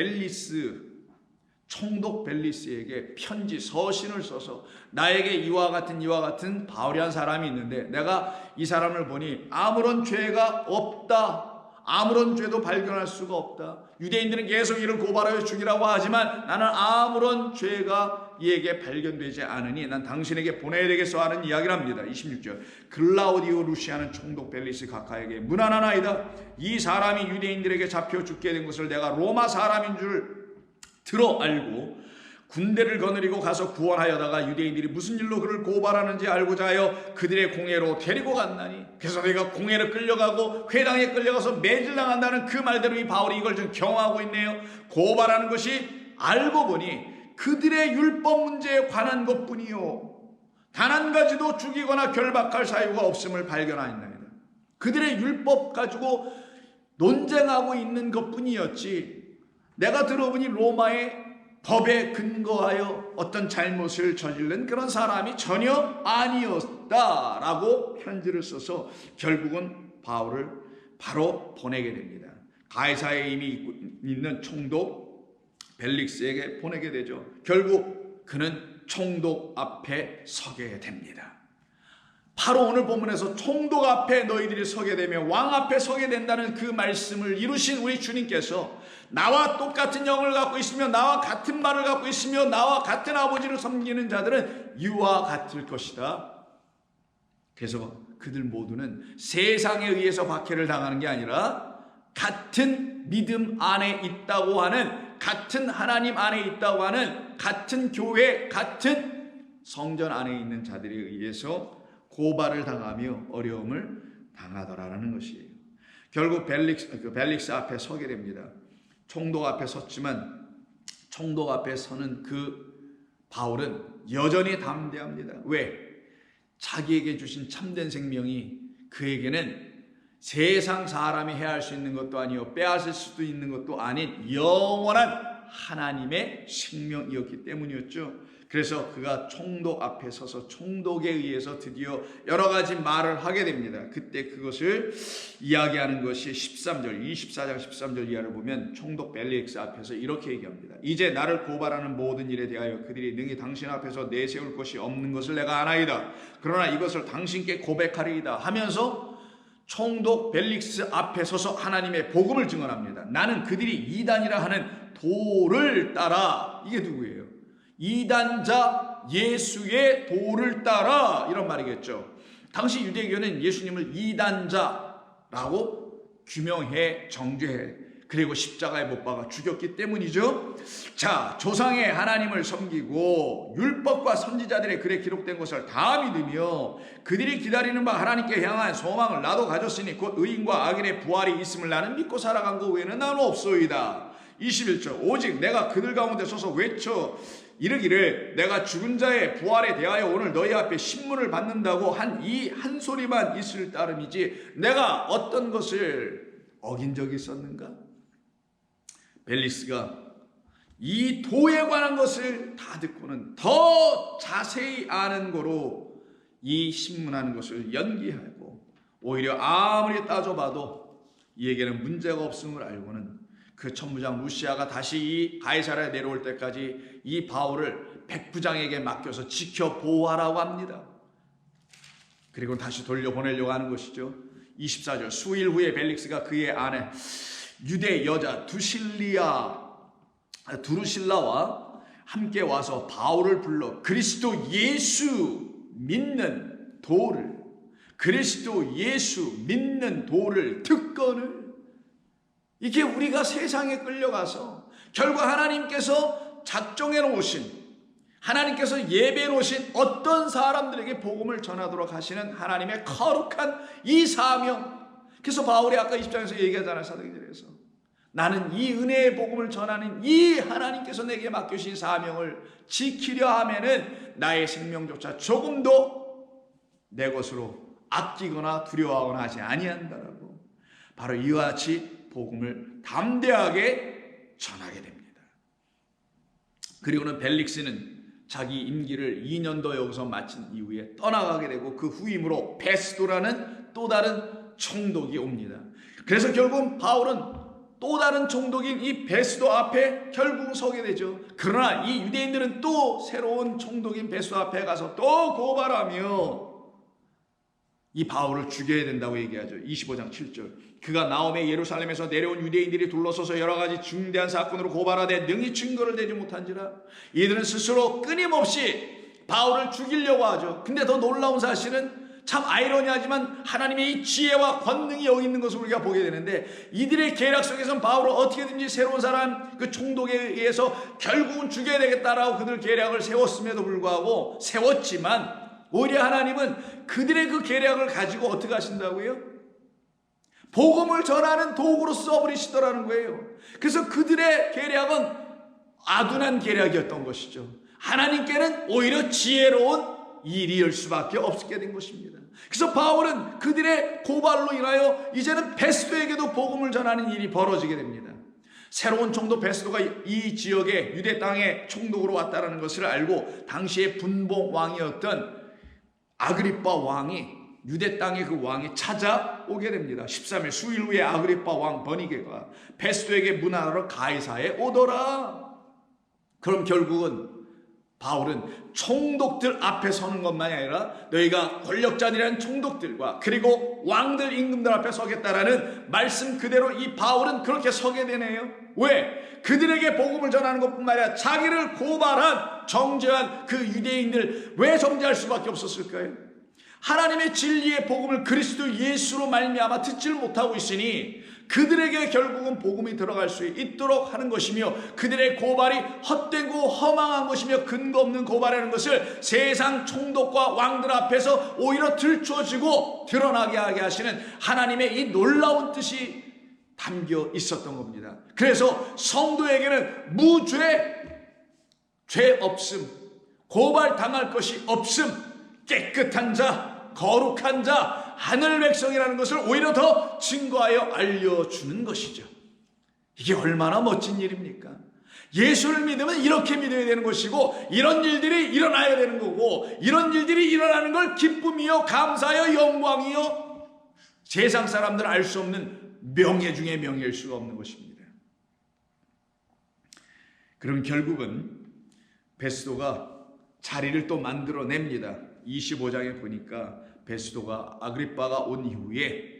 벨리스에게 편지 서신을 써서 나에게 이와 같은 바울이란 사람이 있는데 내가 이 사람을 보니 아무런 죄가 없다. 아무런 죄도 발견할 수가 없다. 유대인들은 계속 이를 고발하여 죽이라고 하지만 나는 아무런 죄가 이에게 발견되지 않으니 난 당신에게 보내야 되겠어 하는 이야기를 합니다. 26절, 글라우디오 루시아는 총독 벨리스 각하에게 무난하나이다. 이 사람이 유대인들에게 잡혀 죽게 된 것을 내가 로마 사람인 줄 들어 알고 군대를 거느리고 가서 구원하여다가 유대인들이 무슨 일로 그를 고발하는지 알고자 하여 그들의 공회로 데리고 갔나니, 그래서 내가 공회로 끌려가고 회당에 끌려가서 매질당한다는 그 말대로 이 바울이 이걸 좀 경험하고 있네요. 고발하는 것이 알고 보니 그들의 율법 문제에 관한 것뿐이요 단 한 가지도 죽이거나 결박할 사유가 없음을 발견하였나이다. 그들의 율법 가지고 논쟁하고 있는 것뿐이었지 내가 들어보니 로마의 법에 근거하여 어떤 잘못을 저지른 그런 사람이 전혀 아니었다라고 편지를 써서 결국은 바울을 바로 보내게 됩니다. 가이사에 이미 있는 총독 벨릭스에게 보내게 되죠. 결국 그는 총독 앞에 서게 됩니다. 바로 오늘 본문에서 총독 앞에 너희들이 서게 되면 왕 앞에 서게 된다는 그 말씀을 이루신 우리 주님께서 나와 똑같은 영을 갖고 있으며 나와 같은 말을 갖고 있으며 나와 같은 아버지를 섬기는 자들은 이와 같을 것이다. 그래서 그들 모두는 세상에 의해서 박해를 당하는 게 아니라 같은 믿음 안에 있다고 하는, 같은 하나님 안에 있다고 하는, 같은 교회, 같은 성전 안에 있는 자들에 의해서 고발을 당하며 어려움을 당하더라라는 것이에요. 결국 벨릭스 앞에 서게 됩니다. 총독 앞에 섰지만 총독 앞에 서는 그 바울은 여전히 담대합니다. 왜? 자기에게 주신 참된 생명이 그에게는 세상 사람이 해야 할 수 있는 것도 아니요 빼앗을 수도 있는 것도 아닌 영원한 하나님의 생명이었기 때문이었죠. 그래서 그가 총독 앞에 서서 총독에 의해서 드디어 여러 가지 말을 하게 됩니다. 그때 그것을 이야기하는 것이 24장 13절 이하를 보면 총독 벨릭스 앞에서 이렇게 얘기합니다. 이제 나를 고발하는 모든 일에 대하여 그들이 능히 당신 앞에서 내세울 것이 없는 것을 내가 아나이다. 그러나 이것을 당신께 고백하리이다 하면서 총독 벨릭스 앞에 서서 하나님의 복음을 증언합니다. 나는 그들이 이단이라 하는 도를 따라, 이게 누구예요? 이단자 예수의 도를 따라, 이런 말이겠죠. 당시 유대교는 예수님을 이단자라고 규명해 정죄해 그리고 십자가에 못 박아 죽였기 때문이죠. 자, 조상의 하나님을 섬기고 율법과 선지자들의 글에 기록된 것을 다 믿으며 그들이 기다리는 바 하나님께 향한 소망을 나도 가졌으니 곧 의인과 악인의 부활이 있음을 나는 믿고 살아간 것 외에는 나는 없소이다. 21절, 오직 내가 그들 가운데 서서 외쳐 이르기를 내가 죽은 자의 부활에 대하여 오늘 너희 앞에 신문을 받는다고 한 이 한 소리만 있을 따름이지 내가 어떤 것을 어긴 적이 있었는가? 벨릭스가 이 도에 관한 것을 다 듣고는 더 자세히 아는 거로 이 신문하는 것을 연기하고 오히려 아무리 따져봐도 이에게는 문제가 없음을 알고는 그 천부장 루시아가 다시 이 가이사랴에 내려올 때까지 이 바울을 백부장에게 맡겨서 지켜보호하라고 합니다. 그리고 다시 돌려보내려고 하는 것이죠. 24절, 수일 후에 벨릭스가 그의 아내 유대 여자 두실리아 두루실라와 함께 와서 바울을 불러 그리스도 예수 믿는 도를, 그리스도 예수 믿는 도를 특권을, 이게 우리가 세상에 끌려가서 결국 하나님께서 작정해 놓으신, 하나님께서 예배해 놓으신 어떤 사람들에게 복음을 전하도록 하시는 하나님의 거룩한 이 사명. 그래서 바울이 아까 20장에서 얘기하잖아요. 사도행전에서 나는 이 은혜의 복음을 전하는 이 하나님께서 내게 맡겨주신 사명을 지키려 하면은 나의 생명조차 조금도 내 것으로 아끼거나 두려워하거나 하지 아니한다라고, 바로 이와 같이 복음을 담대하게 전하게 됩니다. 그리고는 벨릭스는 자기 임기를 2년도 여기서 마친 이후에 떠나가게 되고 그 후임으로 베스도라는 또 다른 총독이 옵니다. 그래서 결국 바울은 또 다른 총독인 이 베스도 앞에 결국 서게 되죠. 그러나 이 유대인들은 또 새로운 총독인 베스도 앞에 가서 또 고발하며 이 바울을 죽여야 된다고 얘기하죠. 25장 7절. 그가 나옴에 예루살렘에서 내려온 유대인들이 둘러서서 여러 가지 중대한 사건으로 고발하되 능히 증거를 대지 못한지라. 이들은 스스로 끊임없이 바울을 죽이려고 하죠. 근데 더 놀라운 사실은 참 아이러니하지만 하나님의 이 지혜와 권능이 여기 있는 것을 우리가 보게 되는데, 이들의 계략 속에서는 바울을 어떻게든지 새로운 사람 그 총독에 의해서 결국은 죽여야 되겠다라고 그들 계략을 세웠음에도 불구하고, 세웠지만 오히려 하나님은 그들의 그 계략을 가지고 어떻게 하신다고요? 복음을 전하는 도구로 써버리시더라는 거예요. 그래서 그들의 계략은 아둔한 계략이었던 것이죠. 하나님께는 오히려 지혜로운 일이일 수밖에 없게 된 것입니다. 그래서 바울은 그들의 고발로 인하여 이제는 베스도에게도 복음을 전하는 일이 벌어지게 됩니다. 새로운 총독 베스도가 이 지역의 유대 땅의 총독으로 왔다는 것을 알고 당시의 분봉 왕이었던 아그리빠 왕이, 유대 땅의 그 왕이 찾아오게 됩니다. 13일 수일 후에 아그리빠 왕 버니게가 베스도에게 문하러 가이사에 오더라. 그럼 결국은 바울은 총독들 앞에 서는 것만이 아니라 너희가 권력자들이라는 총독들과 그리고 왕들 임금들 앞에 서겠다라는 말씀 그대로 이 바울은 그렇게 서게 되네요. 왜? 그들에게 복음을 전하는 것뿐만 아니라 자기를 고발한 정죄한 그 유대인들 왜 정죄할 수밖에 없었을까요? 하나님의 진리의 복음을 그리스도 예수로 말미암아 듣지를 못하고 있으니 그들에게 결국은 복음이 들어갈 수 있도록 하는 것이며, 그들의 고발이 헛되고 허망한 것이며 근거 없는 고발하는 것을 세상 총독과 왕들 앞에서 오히려 들춰지고 드러나게 하게 하시는 하나님의 이 놀라운 뜻이 담겨 있었던 겁니다. 그래서 성도에게는 무죄, 죄 없음, 고발당할 것이 없음, 깨끗한 자, 거룩한 자, 하늘 백성이라는 것을 오히려 더 증거하여 알려주는 것이죠. 이게 얼마나 멋진 일입니까? 예수를 믿으면 이렇게 믿어야 되는 것이고, 이런 일들이 일어나야 되는 거고, 이런 일들이 일어나는 걸 기쁨이요 감사요 영광이요 세상 사람들은 알 수 없는 명예 중에 명예일 수가 없는 것입니다. 그럼 결국은 베스도가 자리를 또 만들어냅니다. 25장에 보니까 베스도가 아그리빠가 온 이후에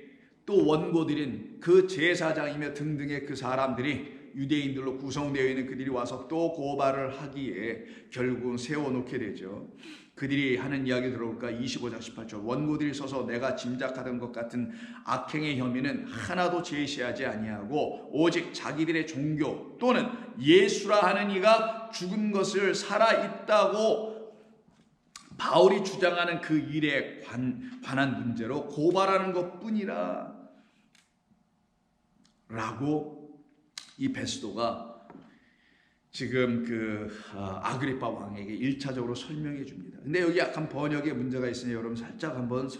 또 원고들인 그 제사장이며 등등의 그 사람들이 유대인들로 구성되어 있는 그들이 와서 또 고발을 하기에 결국은 세워놓게 되죠. 그들이 하는 이야기 들어볼까? 25장 18절. 원고들이 서서 내가 짐작하던 것 같은 악행의 혐의는 하나도 제시하지 아니하고 오직 자기들의 종교 또는 예수라 하는 이가 죽은 것을 살아있다고 바울이 주장하는 그 일에 관한 문제로 고발하는 것뿐이라 라고 이 베스도가 지금 그 아그리빠 왕에게 1차적으로 설명해 줍니다. 근데 여기 약간 번역에 문제가 있으니 여러분 살짝 한번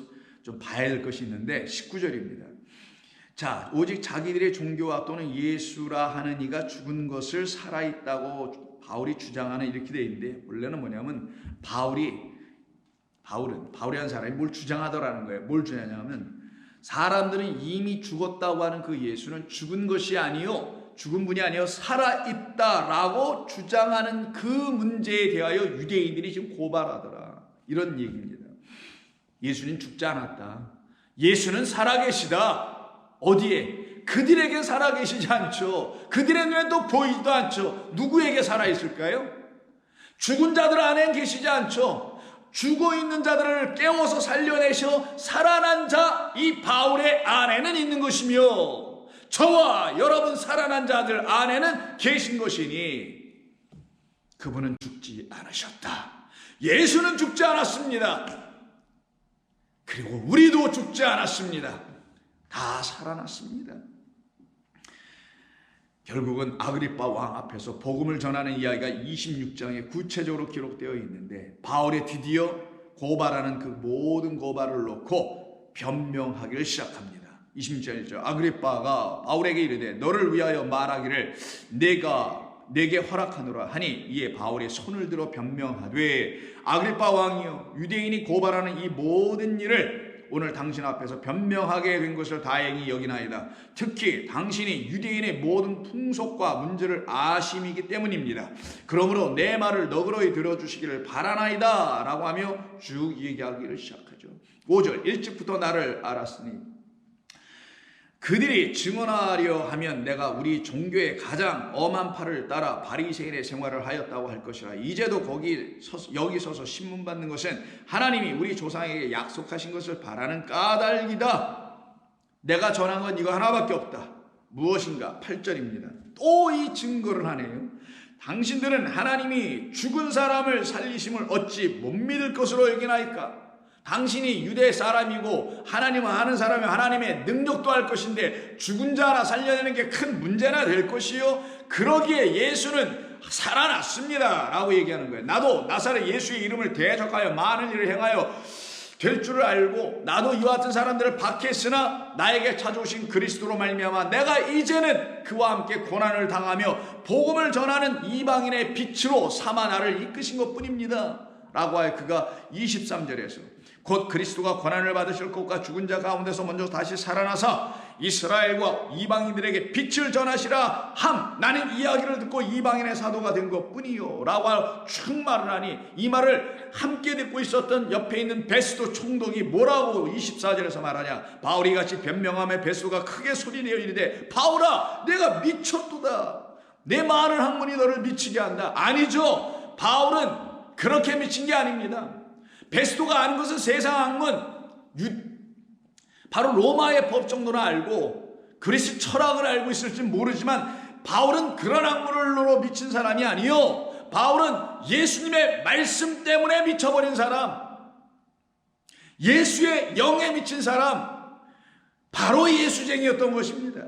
좀 봐야 될 것이 있는데 19절입니다. 자, 오직 자기들의 종교와 또는 예수라 하는 이가 죽은 것을 살아있다고 바울이 주장하는 이렇게 되어 있는데, 원래는 뭐냐면 바울이라는 사람이 뭘 주장하더라는 거예요. 뭘 주장하냐면 사람들은 이미 죽었다고 하는 그 예수는 죽은 것이 아니요, 죽은 분이 아니요 살아있다라고 주장하는 그 문제에 대하여 유대인들이 지금 고발하더라, 이런 얘기입니다. 예수님 죽지 않았다, 예수는 살아계시다. 어디에? 그들에게 살아계시지 않죠. 그들의 눈에도 보이지도 않죠. 누구에게 살아있을까요? 죽은 자들 안에 계시지 않죠. 죽어있는 자들을 깨워서 살려내셔 살아난 자, 이 바울의 안에는 있는 것이며 저와 여러분 살아난 자들 안에는 계신 것이니 그분은 죽지 않으셨다. 예수는 죽지 않았습니다. 그리고 우리도 죽지 않았습니다. 다 살아났습니다. 결국은 아그리빠 왕 앞에서 복음을 전하는 이야기가 26장에 구체적으로 기록되어 있는데 바울이 드디어 고발하는 그 모든 고발을 놓고 변명하기를 시작합니다. 26절이죠. 아그리빠가 바울에게 이르되 너를 위하여 말하기를 내게 허락하노라 하니 이에 바울이 손을 들어 변명하되 아그리빠 왕이여 유대인이 고발하는 이 모든 일을 오늘 당신 앞에서 변명하게 된 것을 다행히 여기나이다. 특히 당신이 유대인의 모든 풍속과 문제를 아심이기 때문입니다. 그러므로 내 말을 너그러이 들어주시기를 바라나이다 라고 하며 쭉 얘기하기를 시작하죠. 5절 일찍부터 나를 알았으니 그들이 증언하려 하면 내가 우리 종교의 가장 엄한 팔을 따라 바리새인의 생활을 하였다고 할 것이라. 이제도 여기 서서 신문 받는 것은 하나님이 우리 조상에게 약속하신 것을 바라는 까닭이다. 내가 전한 건 이거 하나밖에 없다. 무엇인가? 8절입니다. 또 이 증거를 하네요. 당신들은 하나님이 죽은 사람을 살리심을 어찌 못 믿을 것으로 여기나이까? 당신이 유대 사람이고 하나님을 아는 사람이 하나님의 능력도 할 것인데 죽은 자 하나 살려내는 게 큰 문제나 될 것이요. 그러기에 예수는 살아났습니다 라고 얘기하는 거예요. 나도 나사렛 예수의 이름을 대적하여 많은 일을 행하여 될 줄을 알고 나도 이와 같은 사람들을 박해했으나 나에게 찾아오신 그리스도로 말미암아 내가 이제는 그와 함께 고난을 당하며 복음을 전하는 이방인의 빛으로 삼아 나를 이끄신 것뿐입니다 라고 하여 그가 23절에서 곧 그리스도가 고난을 받으실 것과 죽은 자 가운데서 먼저 다시 살아나사 이스라엘과 이방인들에게 빛을 전하시라 함. 나는 이야기를 듣고 이방인의 사도가 된 것뿐이요 라고 쭉 말을 하니 이 말을 함께 듣고 있었던 옆에 있는 베스도 총독이 뭐라고 24절에서 말하냐. 바울이 같이 변명하며 베스도가 크게 소리내어 이르되 바울아 내가 미쳤도다. 내 말을 한 분이 너를 미치게 한다. 아니죠. 바울은 그렇게 미친 게 아닙니다. 베스도가 아는 것은 세상 학문, 바로 로마의 법 정도는 알고 그리스 철학을 알고 있을지 모르지만 바울은 그런 학문으로 미친 사람이 아니요. 바울은 예수님의 말씀 때문에 미쳐버린 사람, 예수의 영에 미친 사람, 바로 예수쟁이였던 것입니다.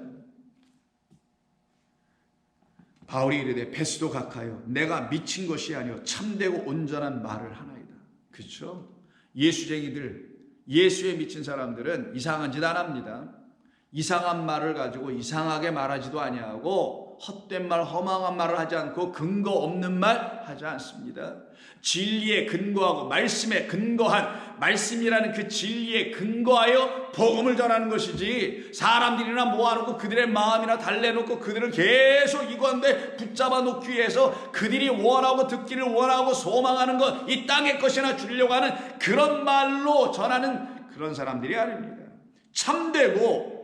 바울이 이르되 베스도 각하여 내가 미친 것이 아니요 참되고 온전한 말을 하나이다. 그렇죠? 예수쟁이들, 예수에 미친 사람들은 이상한 짓 안 합니다. 이상한 말을 가지고 이상하게 말하지도 아니하고 헛된 말, 허망한 말을 하지 않고 근거 없는 말 하지 않습니다. 진리에 근거하고 말씀에 근거한 말씀이라는 그 진리에 근거하여 복음을 전하는 것이지 사람들이나 모아놓고 그들의 마음이나 달래놓고 그들을 계속 이 가운데 붙잡아 놓기 위해서 그들이 원하고 듣기를 원하고 소망하는 것 이 땅의 것이나 주려고 하는 그런 말로 전하는 그런 사람들이 아닙니다. 참되고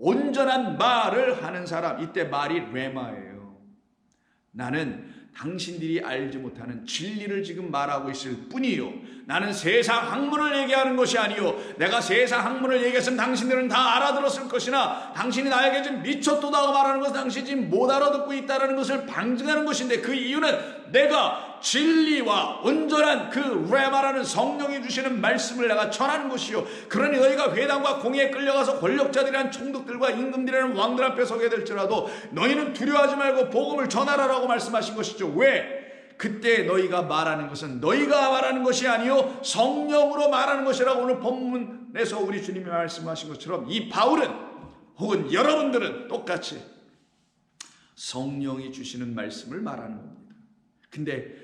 온전한 말을 하는 사람, 이때 말이 레마예요. 나는 당신들이 알지 못하는 진리를 지금 말하고 있을 뿐이요. 나는 세상 학문을 얘기하는 것이 아니요. 내가 세상 학문을 얘기했으면 당신들은 다 알아들었을 것이나 당신이 나에게 지금 미쳤도다고 말하는 것은 당신이 지금 못 알아듣고 있다는 것을 방증하는 것인데 그 이유는 내가 진리와 온전한 그 레마라는 성령이 주시는 말씀을 내가 전하는 것이요. 그러니 너희가 회당과 공회에 끌려가서 권력자들이란 총독들과 임금들이라는 왕들 앞에 서게 될지라도 너희는 두려워하지 말고 복음을 전하라라고 말씀하신 것이죠. 왜? 그때 너희가 말하는 것은 너희가 말하는 것이 아니요 성령으로 말하는 것이라고 오늘 본문에서 우리 주님이 말씀하신 것처럼 이 바울은 혹은 여러분들은 똑같이 성령이 주시는 말씀을 말하는 겁니다. 근데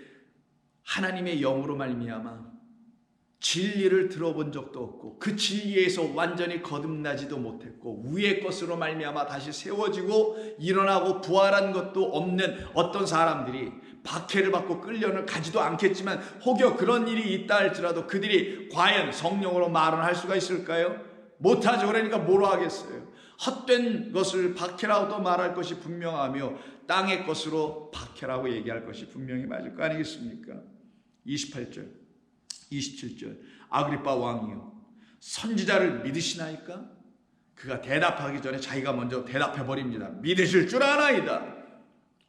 하나님의 영으로 말미암아 진리를 들어본 적도 없고 그 진리에서 완전히 거듭나지도 못했고 위의 것으로 말미암아 다시 세워지고 일어나고 부활한 것도 없는 어떤 사람들이 박해를 받고 끌려는 가지도 않겠지만 혹여 그런 일이 있다 할지라도 그들이 과연 성령으로 말을 할 수가 있을까요? 못하죠. 그러니까 뭐로 하겠어요? 헛된 것을 박해라고 또 말할 것이 분명하며 땅의 것으로 박해라고 얘기할 것이 분명히 맞을 거 아니겠습니까? 28절 27절 아그리빠 왕이요 선지자를 믿으시나이까? 그가 대답하기 전에 자기가 먼저 대답해버립니다. 믿으실 줄 아나이다.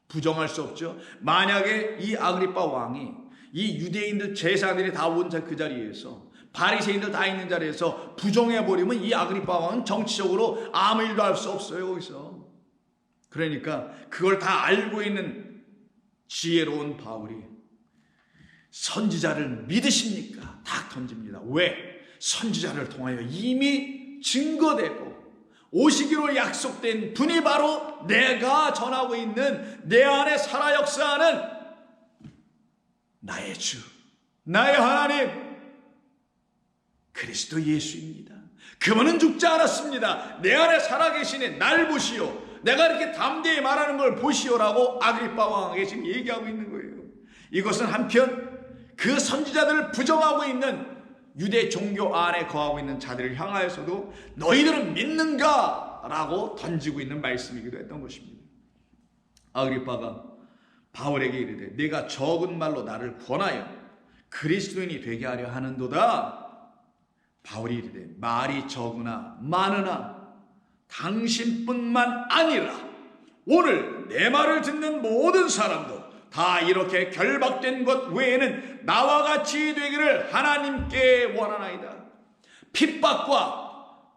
부정할 수 없죠. 만약에 이 아그리빠 왕이 이 유대인들 제사들이 다 온 그 자리에서 바리새인들 다 있는 자리에서 부정해버리면 이 아그리빠 왕은 정치적으로 아무 일도 할 수 없어요. 거기서. 그러니까 그걸 다 알고 있는 지혜로운 바울이 선지자를 믿으십니까? 딱 던집니다. 왜? 선지자를 통하여 이미 증거되고 오시기로 약속된 분이 바로 내가 전하고 있는 내 안에 살아 역사하는 나의 주, 나의 하나님 그리스도 예수입니다. 그분은 죽지 않았습니다. 내 안에 살아계시니 날 보시오. 내가 이렇게 담대히 말하는 걸 보시오라고 아그리빠 왕에게 지금 얘기하고 있는 거예요. 이것은 한편 그 선지자들을 부정하고 있는 유대 종교 안에 거하고 있는 자들을 향하여서도 너희들은 믿는가? 라고 던지고 있는 말씀이기도 했던 것입니다. 아그리빠가 바울에게 이르되 네가 적은 말로 나를 권하여 그리스도인이 되게 하려 하는도다. 바울이 이르되 말이 적으나 많으나 당신뿐만 아니라 오늘 내 말을 듣는 모든 사람도 다 이렇게 결박된 것 외에는 나와 같이 되기를 하나님께 원하나이다. 핍박과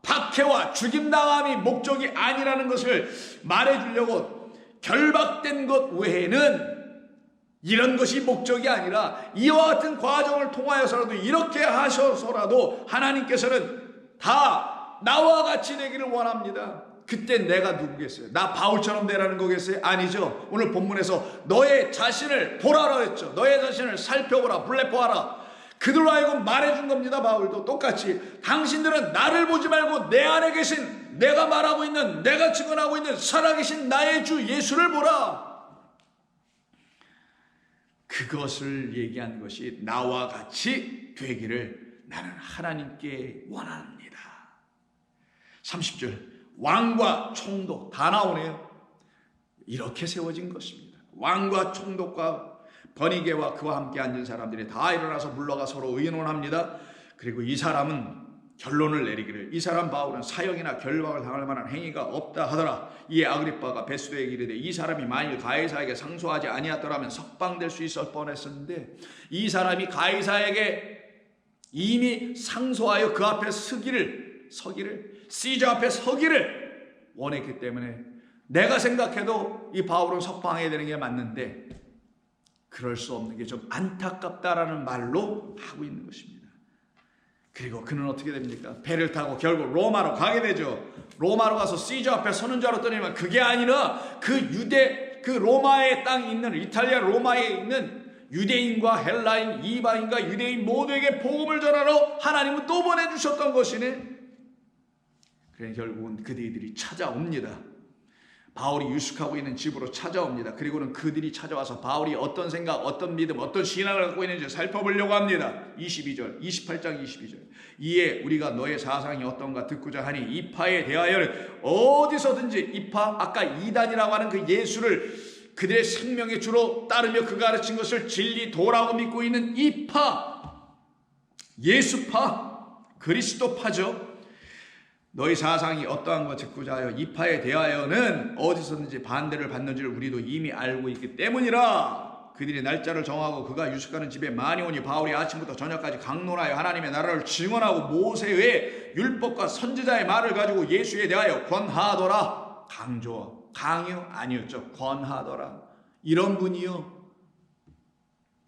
박해와 죽임당함이 목적이 아니라는 것을 말해주려고 결박된 것 외에는 이런 것이 목적이 아니라 이와 같은 과정을 통하여서라도 이렇게 하셔서라도 하나님께서는 다 나와 같이 되기를 원합니다. 그때 내가 누구겠어요? 나 바울처럼 되라는 거겠어요? 아니죠. 오늘 본문에서 너의 자신을 보라라 했죠. 너의 자신을 살펴보라, 블레포하라. 그들로 하여금 말해준 겁니다. 바울도 똑같이 당신들은 나를 보지 말고 내 안에 계신 내가 말하고 있는 내가 증언하고 있는 살아계신 나의 주 예수를 보라. 그것을 얘기한 것이 나와 같이 되기를 나는 하나님께 원합니다. 30절 왕과 총독 다 나오네요. 이렇게 세워진 것입니다. 왕과 총독과 버니게와 그와 함께 앉은 사람들이 다 일어나서 물러가 서로 의논합니다. 그리고 이 사람은 결론을 내리기를 이 사람 바울은 사형이나 결박을 당할 만한 행위가 없다 하더라. 이에 아그리빠가 베스도에게 이르되 이 사람이 만일 가이사에게 상소하지 아니하더라면 석방될 수 있을 뻔했었는데 이 사람이 가이사에게 이미 상소하여 그 앞에 서기를 시저 앞에 서기를 원했기 때문에 내가 생각해도 이 바울은 석방해야 되는 게 맞는데 그럴 수 없는 게 좀 안타깝다라는 말로 하고 있는 것입니다. 그리고 그는 어떻게 됩니까? 배를 타고 결국 로마로 가게 되죠. 로마로 가서 시저 앞에 서는 줄 알았더니만 그게 아니라 그 로마의 땅에 있는 이탈리아 로마에 있는 유대인과 헬라인, 이방인과 유대인 모두에게 복음을 전하러 하나님은 또 보내주셨던 것이네. 그래 결국은 그들이 찾아옵니다. 바울이 유숙하고 있는 집으로 찾아옵니다. 그리고는 그들이 찾아와서 바울이 어떤 생각, 어떤 믿음, 어떤 신앙을 갖고 있는지 살펴보려고 합니다. 22절, 28장 22절. 이에 우리가 너의 사상이 어떤가 듣고자 하니 이파에 대하여는 어디서든지 이파, 아까 이단이라고 하는 그 예수를 그들의 생명의 주로 따르며 그가 가르친 것을 진리 도라고 믿고 있는 이파, 예수파, 그리스도파죠. 너희 사상이 어떠한 것 듣고자 하여 이파에 대하여는 어디서든지 반대를 받는지를 우리도 이미 알고 있기 때문이라. 그들이 날짜를 정하고 그가 유숙하는 집에 많이 오니 바울이 아침부터 저녁까지 강론하여 하나님의 나라를 증언하고 모세의 율법과 선지자의 말을 가지고 예수에 대하여 권하더라. 강요 아니었죠. 권하더라. 이런 분이요,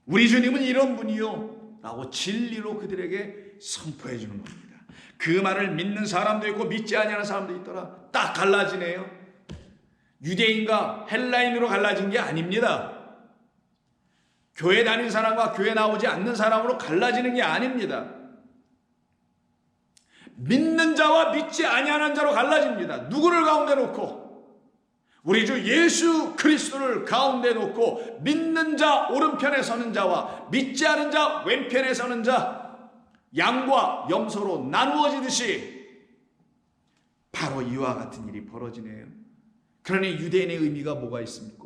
우리 주님은 이런 분이요 라고 진리로 그들에게 선포해 주는 겁니다. 그 말을 믿는 사람도 있고 믿지 아니하는 사람도 있더라. 딱 갈라지네요. 유대인과 헬라인으로 갈라진 게 아닙니다. 교회 다니는 사람과 교회 나오지 않는 사람으로 갈라지는 게 아닙니다. 믿는 자와 믿지 아니하는 자로 갈라집니다. 누구를 가운데 놓고? 우리 주 예수 그리스도를 가운데 놓고 믿는 자 오른편에 서는 자와 믿지 않은 자 왼편에 서는 자, 양과 염소로 나누어지듯이 바로 이와 같은 일이 벌어지네요. 그러니 유대인의 의미가 뭐가 있습니까?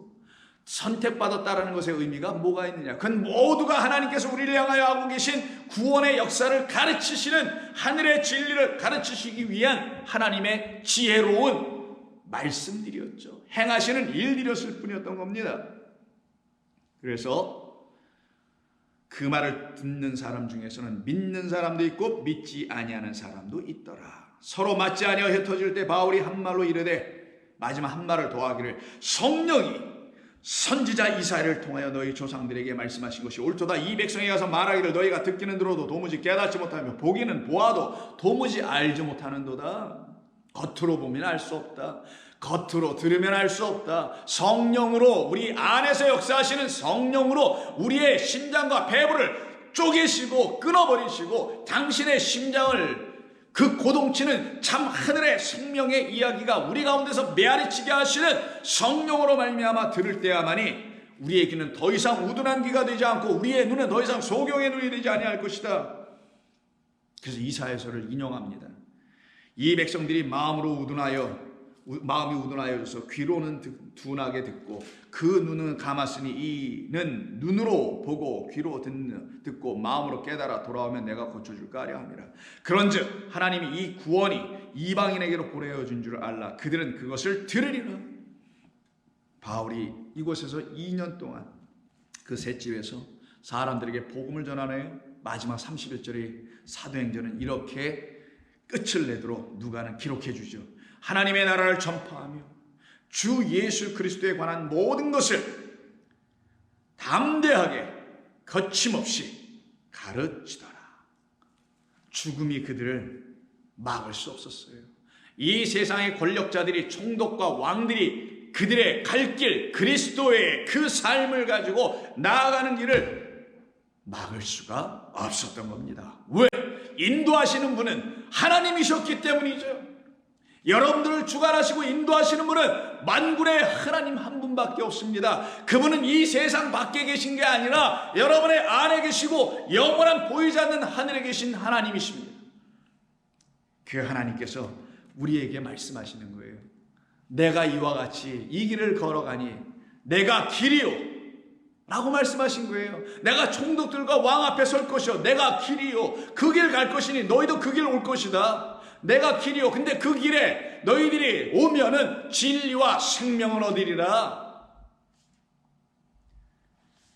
선택받았다라는 것의 의미가 뭐가 있느냐? 그건 모두가 하나님께서 우리를 향하여 하고 계신 구원의 역사를 가르치시는, 하늘의 진리를 가르치시기 위한 하나님의 지혜로운 말씀들이었죠. 행하시는 일들이었을 뿐이었던 겁니다. 그래서 그 말을 듣는 사람 중에서는 믿는 사람도 있고 믿지 아니하는 사람도 있더라. 서로 맞지 아니하여 흩어질 때 바울이 한 말로 이르되, 마지막 한 말을 더하기를, 성령이 선지자 이사야를 통하여 너희 조상들에게 말씀하신 것이 옳도다. 이 백성에 가서 말하기를 너희가 듣기는 들어도 도무지 깨닫지 못하며 보기는 보아도 도무지 알지 못하는도다. 겉으로 보면 알 수 없다. 겉으로 들으면 알 수 없다. 성령으로, 우리 안에서 역사하시는 성령으로 우리의 심장과 배부를 쪼개시고 끊어버리시고 당신의 심장을, 그 고동치는 참 하늘의 생명의 이야기가 우리 가운데서 메아리치게 하시는 성령으로 말미암아 들을 때야만이 우리의 귀는 더 이상 우둔한 귀가 되지 않고 우리의 눈은 더 이상 소경의 눈이 되지 아니할 것이다. 그래서 이사야서를 인용합니다. 이 백성들이 마음이 우둔하여져서 귀로는 둔하게 듣고 그 눈은 감았으니 이는 눈으로 보고 귀로 듣고 마음으로 깨달아 돌아오면 내가 고쳐줄까 하려 함이라. 그런즉 하나님이 이 구원이 이방인에게로 보내어 준 줄 알라. 그들은 그것을 들으리라. 바울이 이곳에서 2년 동안 그 셋집에서 사람들에게 복음을 전하네요. 마지막 31절의 사도행전은 이렇게 끝을 내도록 누가는 기록해 주죠. 하나님의 나라를 전파하며 주 예수 그리스도에 관한 모든 것을 담대하게 거침없이 가르치더라. 죽음이 그들을 막을 수 없었어요. 이 세상의 권력자들이, 총독과 왕들이 그들의 갈 길, 그리스도의 그 삶을 가지고 나아가는 길을 막을 수가 없었던 겁니다. 왜? 인도하시는 분은 하나님이셨기 때문이죠. 여러분들을 주관하시고 인도하시는 분은 만군의 하나님 한 분밖에 없습니다. 그분은 이 세상 밖에 계신 게 아니라 여러분의 안에 계시고 영원한 보이지 않는 하늘에 계신 하나님이십니다. 그 하나님께서 우리에게 말씀하시는 거예요. 내가 이와 같이 이 길을 걸어가니 내가 길이요 라고 말씀하신 거예요. 내가 총독들과 왕 앞에 설 것이요, 내가 길이요, 그 길 갈 것이니 너희도 그 길 올 것이다. 내가 길이요. 근데 그 길에 너희들이 오면은 진리와 생명을 얻으리라.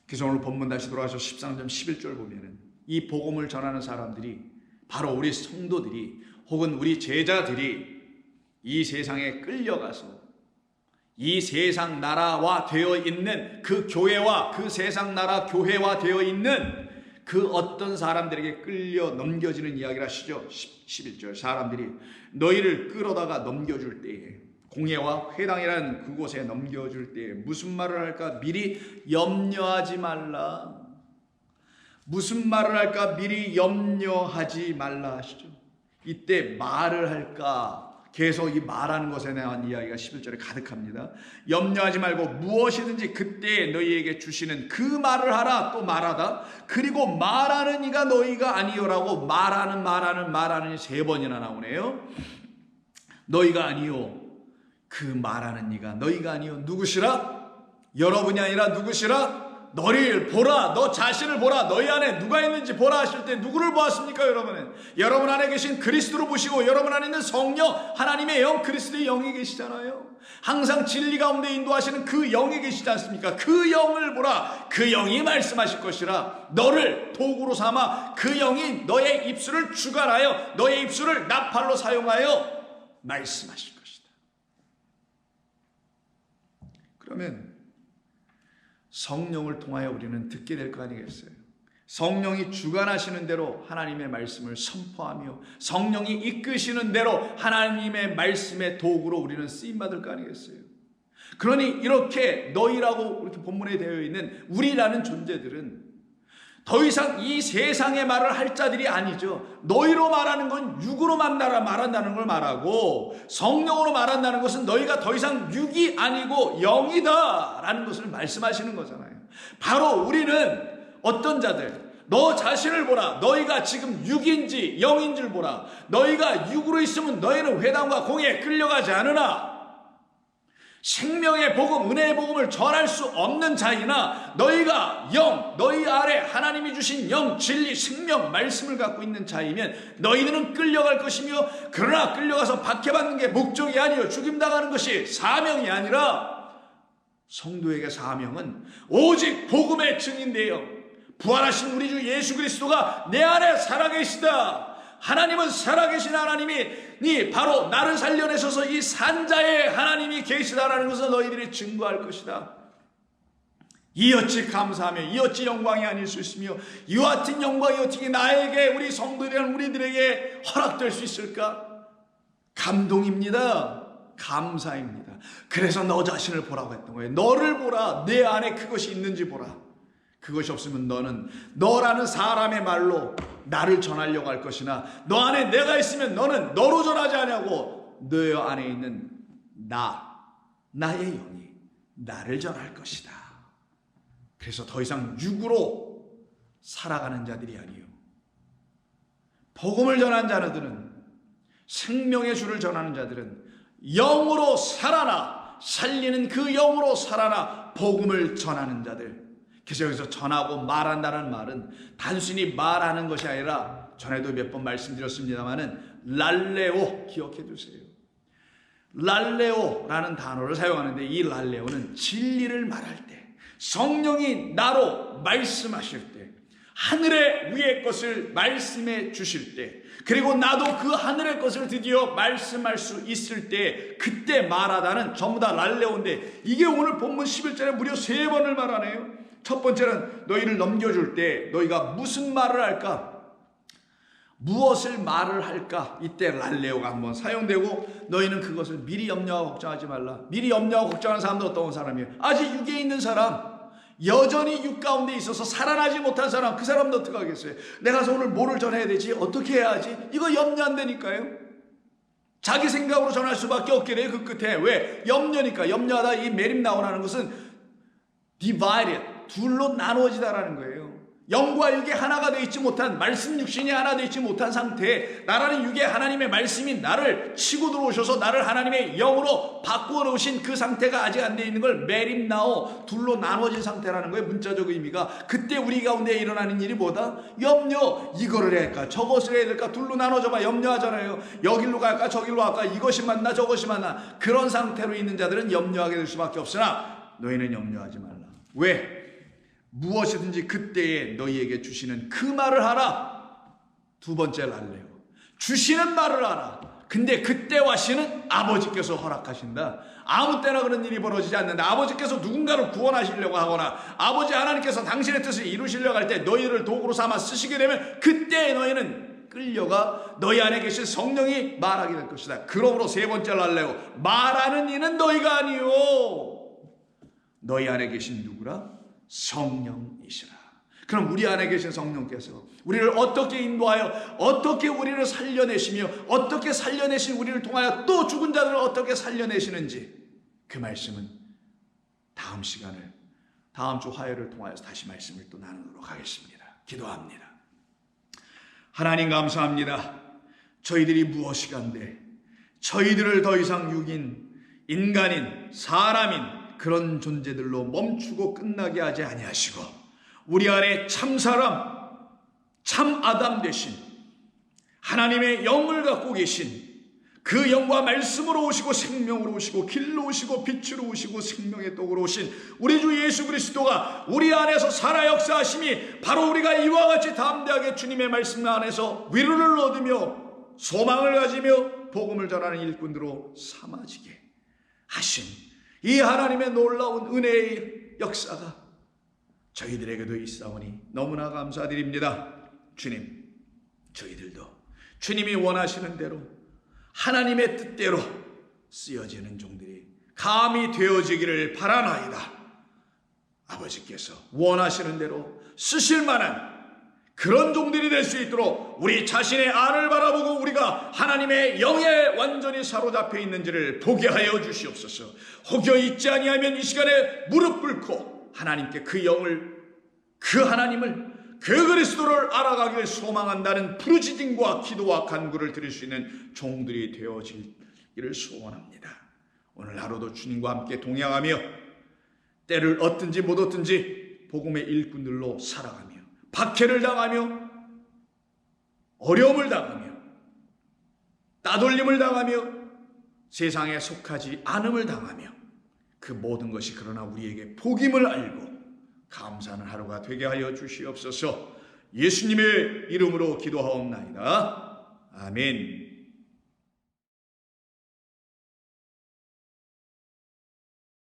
그래서 오늘 본문 다시 돌아가서 13절 11절 보면은 이 복음을 전하는 사람들이 바로 우리 성도들이 혹은 우리 제자들이 이 세상에 끌려가서 이 세상 나라화 되어 있는 그 교회와 그 세상 나라 교회화 되어 있는 그 어떤 사람들에게 끌려 넘겨지는 이야기를 하시죠. 11절 사람들이 너희를 끌어다가 넘겨줄 때에, 공회와 회당이라는 그곳에 넘겨줄 때에 무슨 말을 할까 미리 염려하지 말라. 무슨 말을 할까 미리 염려하지 말라 하시죠. 이때 말을 할까, 계속 이 말하는 것에 대한 이야기가 11절에 가득합니다. 염려하지 말고 무엇이든지 그때 너희에게 주시는 그 말을 하라. 또 말하다. 그리고 말하는 이가 너희가 아니요라고 말하는 세 번이나 나오네요. 너희가 아니요. 그 말하는 이가 너희가 아니요. 누구시라? 여러분이 아니라 누구시라? 너를 보라. 너 자신을 보라. 너희 안에 누가 있는지 보라 하실 때 누구를 보았습니까? 여러분은 여러분 안에 계신 그리스도를 보시고 여러분 안에 있는 성령, 하나님의 영, 그리스도의 영이 계시잖아요. 항상 진리 가운데 인도하시는 그 영이 계시지 않습니까? 그 영을 보라. 그 영이 말씀하실 것이라. 너를 도구로 삼아 그 영이 너의 입술을 주관하여 너의 입술을 나팔로 사용하여 말씀하실 것이다. 그러면 성령을 통하여 우리는 듣게 될 거 아니겠어요? 성령이 주관하시는 대로 하나님의 말씀을 선포하며 성령이 이끄시는 대로 하나님의 말씀의 도구로 우리는 쓰임받을 거 아니겠어요? 그러니 이렇게 너희라고 이렇게 본문에 되어 있는 우리라는 존재들은 더 이상 이 세상의 말을 할 자들이 아니죠. 너희로 말하는 건 육으로 말한다는 걸 말하고, 성령으로 말한다는 것은 너희가 더 이상 육이 아니고 영이다 라는 것을 말씀하시는 거잖아요. 바로 우리는 어떤 자들, 너 자신을 보라. 너희가 지금 육인지 영인지를 보라. 너희가 육으로 있으면 너희는 회당과 공에 끌려가지 않으나 생명의 복음, 은혜의 복음을 전할 수 없는 자이나 너희가 영, 너희 아래 하나님이 주신 영, 진리, 생명, 말씀을 갖고 있는 자이면 너희들은 끌려갈 것이며, 그러나 끌려가서 박해받는 게 목적이 아니요 죽임당하는 것이 사명이 아니라, 성도에게 사명은 오직 복음의 증인되어 부활하신 우리 주 예수 그리스도가 내 안에 살아계시다. 하나님은 살아계신 하나님이 바로 나를 살려내셔서 이 산자의 하나님이 계시다라는 것을 너희들이 증거할 것이다. 이 어찌 감사하며 이 어찌 영광이 아닐 수 있으며 이와 같은 영광이 어떻게 나에게, 우리 성도들이란 우리들에게 허락될 수 있을까? 감동입니다. 감사입니다. 그래서 너 자신을 보라고 했던 거예요. 너를 보라. 내 안에 그것이 있는지 보라. 그것이 없으면 너는 너라는 사람의 말로 나를 전하려고 할 것이나, 너 안에 내가 있으면 너는 너로 전하지 않냐고, 너 안에 있는 나의 영이 나를 전할 것이다. 그래서 더 이상 육으로 살아가는 자들이 아니요, 복음을 전하는 자들은, 생명의 주를 전하는 자들은 영으로 살아나, 살리는 그 영으로 살아나 복음을 전하는 자들. 그래서 여기서 전하고 말한다는 말은 단순히 말하는 것이 아니라, 전에도 몇 번 말씀드렸습니다마는 랄레오, 기억해 두세요. 랄레오라는 단어를 사용하는데, 이 랄레오는 진리를 말할 때, 성령이 나로 말씀하실 때, 하늘의 위의 것을 말씀해 주실 때, 그리고 나도 그 하늘의 것을 드디어 말씀할 수 있을 때, 그때 말하다는 전부 다 랄레오인데, 이게 오늘 본문 11절에 무려 3번을 말하네요. 첫 번째는 너희를 넘겨줄 때 너희가 무슨 말을 할까? 무엇을 말을 할까? 이때 랄레오가 한번 사용되고, 너희는 그것을 미리 염려하고 걱정하지 말라. 미리 염려하고 걱정하는 사람도 어떤 사람이에요? 아직 육에 있는 사람, 여전히 육 가운데 있어서 살아나지 못한 사람, 그 사람도 어떻게 하겠어요? 내가 오늘 뭐를 전해야 되지? 어떻게 해야 하지? 이거 염려한다니까요. 자기 생각으로 전할 수밖에 없게 돼요. 그 끝에. 왜? 염려니까. 염려하다 이 메림 나오라는 것은 divided, 둘로 나누어지다라는 거예요. 영과 육이 하나가 되어 있지 못한, 말씀 육신이 하나 되어 있지 못한 상태에, 나라는 육의 하나님의 말씀이 나를 치고 들어오셔서 나를 하나님의 영으로 바꾸어 놓으신 그 상태가 아직 안 되어 있는 걸 메림나오, 둘로 나누어진 상태라는 거예요. 문자적 의미가. 그때 우리 가운데 일어나는 일이 뭐다? 염려. 이거를 해야 할까? 저것을 해야 될까? 둘로 나눠져 봐. 염려하잖아요. 여길로 갈까? 저길로 갈까? 이것이 맞나? 저것이 맞나? 그런 상태로 있는 자들은 염려하게 될 수밖에 없으나, 너희는 염려하지 말라. 왜? 무엇이든지 그때에 너희에게 주시는 그 말을 하라. 두 번째 랄레오, 주시는 말을 하라. 근데 그때와 시는 아버지께서 허락하신다. 아무 때나 그런 일이 벌어지지 않는다. 아버지께서 누군가를 구원하시려고 하거나, 아버지 하나님께서 당신의 뜻을 이루시려고 할 때 너희를 도구로 삼아 쓰시게 되면, 그때 너희는 끌려가 너희 안에 계신 성령이 말하게 될 것이다. 그러므로 세 번째 랄레오, 말하는 이는 너희가 아니요, 너희 안에 계신 누구라? 성령이시라. 그럼 우리 안에 계신 성령께서 우리를 어떻게 인도하여, 어떻게 우리를 살려내시며, 어떻게 살려내신 우리를 통하여 또 죽은 자들을 어떻게 살려내시는지, 그 말씀은 다음 시간을, 다음 주 화요일을 통하여서 다시 말씀을 또 나누도록 하겠습니다. 기도합니다. 하나님 감사합니다. 저희들이 무엇이간데 저희들을 더 이상 육인, 인간인, 사람인 그런 존재들로 멈추고 끝나게 하지 아니하시고, 우리 안에 참 사람, 참 아담 되신 하나님의 영을 갖고 계신 그 영과 말씀으로 오시고 생명으로 오시고 길로 오시고 빛으로 오시고 생명의 떡으로 오신 우리 주 예수 그리스도가 우리 안에서 살아 역사하심이, 바로 우리가 이와 같이 담대하게 주님의 말씀 안에서 위로를 얻으며 소망을 가지며 복음을 전하는 일꾼들로 삼아지게 하신 이 하나님의 놀라운 은혜의 역사가 저희들에게도 있사오니 너무나 감사드립니다. 주님, 저희들도 주님이 원하시는 대로 하나님의 뜻대로 쓰여지는 종들이 감히 되어지기를 바라나이다. 아버지께서 원하시는 대로 쓰실 만한 그런 종들이 될 수 있도록 우리 자신의 안을 바라보고 우리가 하나님의 영에 완전히 사로잡혀 있는지를 보게 하여 주시옵소서. 혹여 있지 아니하면 이 시간에 무릎 꿇고 하나님께 그 영을, 그 하나님을, 그 그리스도를 알아가길 소망한다는 부르짖음과 기도와 간구를 드릴 수 있는 종들이 되어지기를 소원합니다. 오늘 하루도 주님과 함께 동행하며 때를 얻든지 못 얻든지 복음의 일꾼들로 살아가며 박해를 당하며 어려움을 당하며 따돌림을 당하며 세상에 속하지 않음을 당하며 그 모든 것이 그러나 우리에게 복임을 알고 감사하는 하루가 되게 하여 주시옵소서. 예수님의 이름으로 기도하옵나이다. 아멘.